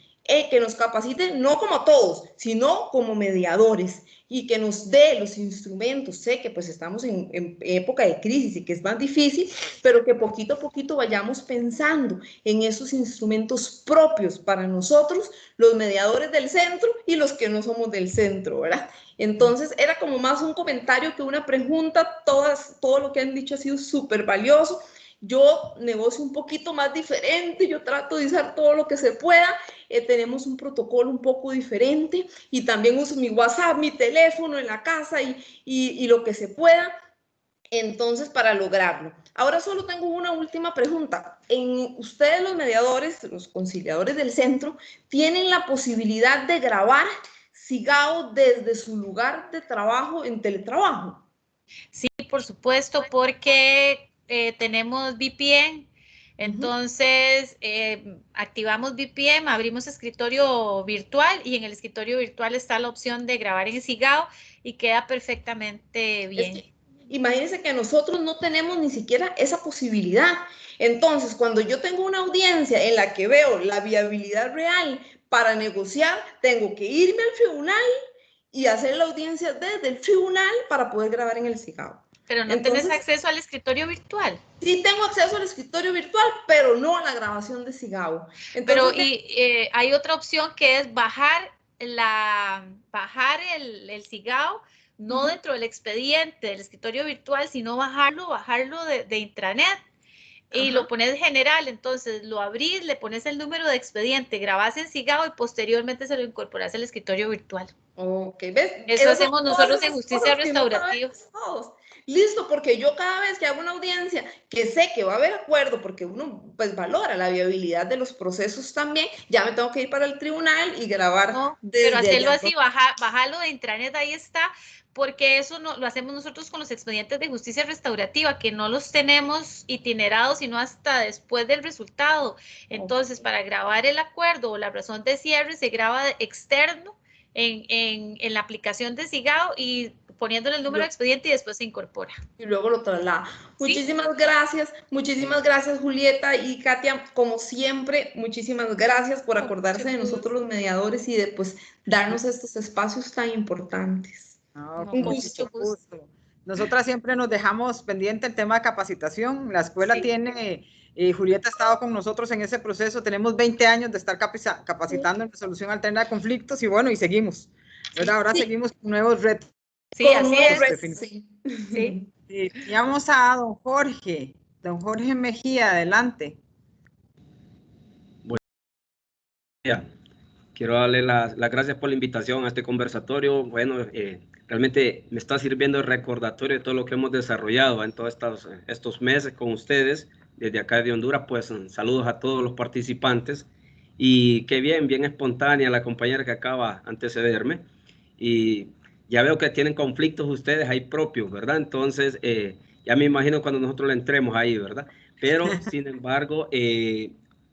no como todos, sino como mediadores y que nos dé los instrumentos. Sé que pues estamos en época de crisis y que es más difícil, pero que poquito a poquito vayamos pensando en esos instrumentos propios para nosotros, los mediadores del centro y los que no somos del centro, ¿verdad? Entonces era como más un comentario que una pregunta. Todo lo que han dicho ha sido súper valioso. Yo negocio un poquito más diferente, yo trato de usar todo lo que se pueda, tenemos un protocolo un poco diferente y también uso mi WhatsApp, mi teléfono en la casa y lo que se pueda, entonces para lograrlo. Ahora solo tengo una última pregunta. Ustedes los mediadores, los conciliadores del centro, ¿tienen la posibilidad de grabar SIGAO desde su lugar de trabajo en teletrabajo? Sí, por supuesto, porque tenemos VPN, entonces activamos VPN, abrimos escritorio virtual y en el escritorio virtual está la opción de grabar en SIGAO y queda perfectamente bien. Imagínense que nosotros no tenemos ni siquiera esa posibilidad. Entonces, cuando yo tengo una audiencia en la que veo la viabilidad real para negociar, tengo que irme al tribunal y hacer la audiencia desde el tribunal para poder grabar en el SIGAO. Pero no tenés acceso al escritorio virtual. Sí tengo acceso al escritorio virtual, pero no a la grabación de SIGAO. Entonces, pero hay otra opción que es bajar el SIGAO, no dentro del expediente del escritorio virtual, sino bajarlo de intranet. Y lo pones general, entonces lo abrís, le pones el número de expediente, grabás en SIGAO y posteriormente se lo incorporás al escritorio virtual. Ok, ¿ves? Eso hacemos nosotros en justicia restaurativa. Listo, porque yo cada vez que hago una audiencia que sé que va a haber acuerdo, porque uno pues valora la viabilidad de los procesos también, ya me tengo que ir para el tribunal y grabar. No, pero hacerlo así, bajarlo de intranet, ahí está, porque eso no lo hacemos nosotros con los expedientes de justicia restaurativa, que no los tenemos itinerados sino hasta después del resultado. Entonces, para grabar el acuerdo o la razón de cierre se graba externo en la aplicación de SIGAO y poniéndole el número de expediente y después se incorpora. Y luego lo traslada. ¿Sí? Muchísimas gracias Julieta y Katia, como siempre, muchísimas gracias por acordarse de nosotros los mediadores y de pues darnos estos espacios tan importantes. No, con mucho gusto. Nosotras siempre nos dejamos pendiente el tema de capacitación. La escuela tiene, Julieta ha estado con nosotros en ese proceso, tenemos 20 años de estar capacitando en resolución alterna de conflictos y bueno, y seguimos. ¿Verdad? Ahora seguimos con nuevos retos. Sí, así es. Sí. Y vamos a don Jorge Mejía, adelante. Bueno, quiero darle las gracias por la invitación a este conversatorio. Bueno, realmente me está sirviendo de recordatorio de todo lo que hemos desarrollado en todos estos meses con ustedes, desde acá de Honduras. Pues saludos a todos los participantes, y qué bien espontánea la compañera que acaba de antecederme, y ya veo que tienen conflictos ustedes ahí propios, ¿verdad? Entonces, ya me imagino cuando nosotros le entremos ahí, ¿verdad? Pero, sin embargo,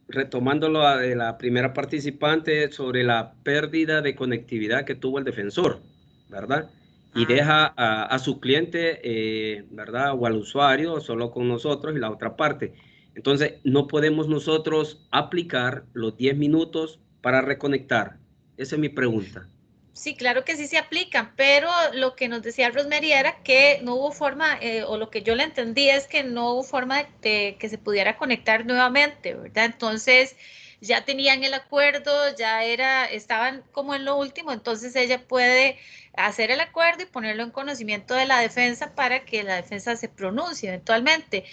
retomando lo de la primera participante sobre la pérdida de conectividad que tuvo el defensor, ¿verdad? Y deja a su cliente, ¿verdad? O al usuario solo con nosotros y la otra parte. Entonces, no podemos nosotros aplicar los 10 minutos para reconectar. Esa es mi pregunta. Sí, claro que sí se aplican, pero lo que nos decía Rosemary era que no hubo forma, o lo que yo le entendí es que no hubo forma de que se pudiera conectar nuevamente, ¿verdad? Entonces ya tenían el acuerdo, estaban como en lo último, entonces ella puede hacer el acuerdo y ponerlo en conocimiento de la defensa para que la defensa se pronuncie eventualmente.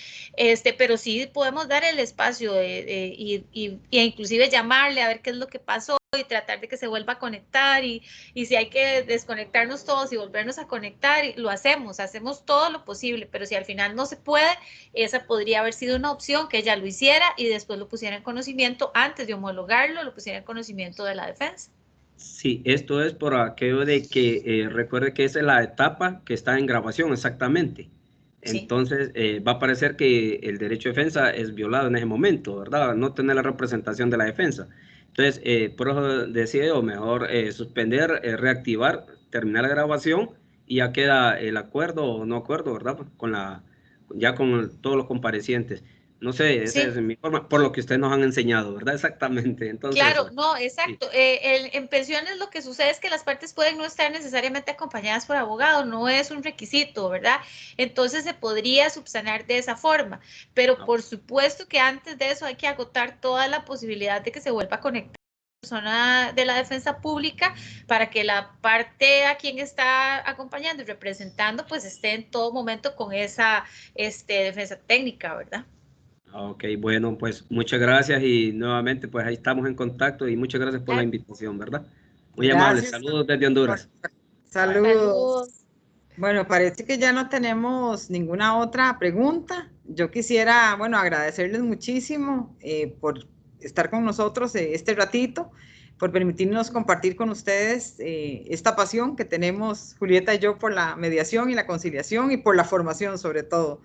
Pero sí podemos dar el espacio y inclusive llamarle a ver qué es lo que pasó y tratar de que se vuelva a conectar, y si hay que desconectarnos todos y volvernos a conectar, lo hacemos todo lo posible, pero si al final no se puede, esa podría haber sido una opción, que ella lo hiciera y después lo pusiera en conocimiento, antes de homologarlo, lo pusiera en conocimiento de la defensa. Sí, esto es por aquello de que recuerde que esa es la etapa que está en grabación exactamente. Entonces, va a parecer que el derecho de defensa es violado en ese momento, ¿verdad? No tener la representación de la defensa. Entonces, por eso decido mejor suspender, reactivar, terminar la grabación, y ya queda el acuerdo o no acuerdo, ¿verdad? Ya con todos los comparecientes. No sé, esa es mi forma, por lo que ustedes nos han enseñado, ¿verdad? Exactamente. Entonces, claro, no, exacto. Sí. En pensiones lo que sucede es que las partes pueden no estar necesariamente acompañadas por abogado, no es un requisito, ¿verdad? Entonces se podría subsanar de esa forma, pero por supuesto que antes de eso hay que agotar toda la posibilidad de que se vuelva a conectar persona de la defensa pública, para que la parte a quien está acompañando y representando pues esté en todo momento con esa defensa técnica, ¿verdad? Ok, bueno, pues muchas gracias, y nuevamente pues ahí estamos en contacto, y muchas gracias por la invitación, ¿verdad? Muy amable. Saludos desde Honduras. Saludos. Bueno, parece que ya no tenemos ninguna otra pregunta. Yo quisiera, bueno, agradecerles muchísimo por estar con nosotros este ratito, por permitirnos compartir con ustedes esta pasión que tenemos Julieta y yo por la mediación y la conciliación, y por la formación sobre todo.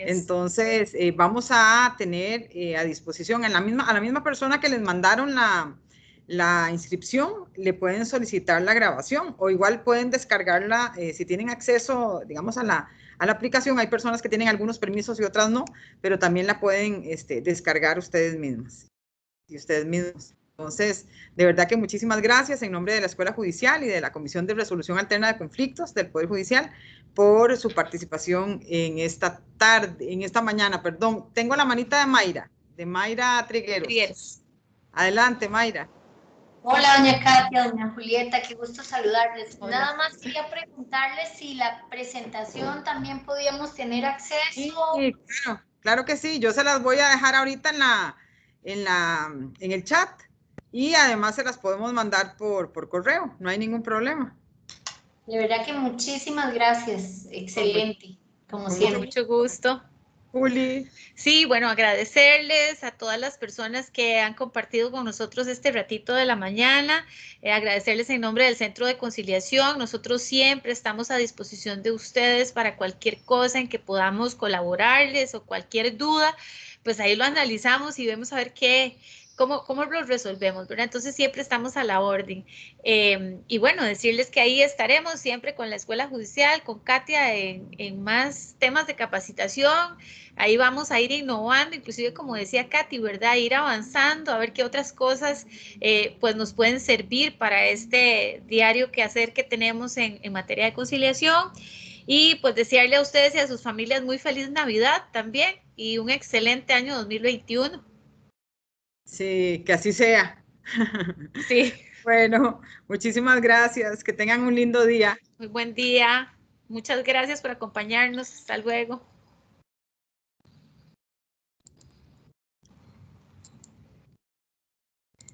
Entonces, vamos a tener a disposición a la misma persona que les mandaron la inscripción, le pueden solicitar la grabación, o igual pueden descargarla si tienen acceso, digamos, a la aplicación. Hay personas que tienen algunos permisos y otras no, pero también la pueden descargar ustedes mismas y ustedes mismos. Entonces, de verdad que muchísimas gracias en nombre de la Escuela Judicial y de la Comisión de Resolución Alterna de Conflictos del Poder Judicial por su participación en esta tarde, en esta mañana, perdón. Tengo la manita de Mayra Trigueros. Adelante, Mayra. Hola, doña Katia, doña Julieta, qué gusto saludarles. Hola. Nada más quería preguntarles si la presentación también podíamos tener acceso. Sí, claro que sí. Yo se las voy a dejar ahorita en el chat, y además se las podemos mandar por correo, no hay ningún problema. De verdad que muchísimas gracias, excelente, como siempre. Mucho gusto. Juli. Sí, bueno, agradecerles a todas las personas que han compartido con nosotros este ratito de la mañana, agradecerles en nombre del Centro de Conciliación. Nosotros siempre estamos a disposición de ustedes para cualquier cosa en que podamos colaborarles, o cualquier duda, pues ahí lo analizamos y vemos a ver cómo lo resolvemos, ¿verdad? Entonces siempre estamos a la orden. Y bueno, decirles que ahí estaremos siempre con la Escuela Judicial, con Katia en más temas de capacitación. Ahí vamos a ir innovando, inclusive como decía Katy, ¿verdad? Ir avanzando, a ver qué otras cosas pues nos pueden servir para este diario quehacer que tenemos en materia de conciliación. Y pues desearle a ustedes y a sus familias muy feliz Navidad también, y un excelente año 2021. Sí, que así sea. Sí. Bueno, muchísimas gracias. Que tengan un lindo día. Muy buen día. Muchas gracias por acompañarnos. Hasta luego.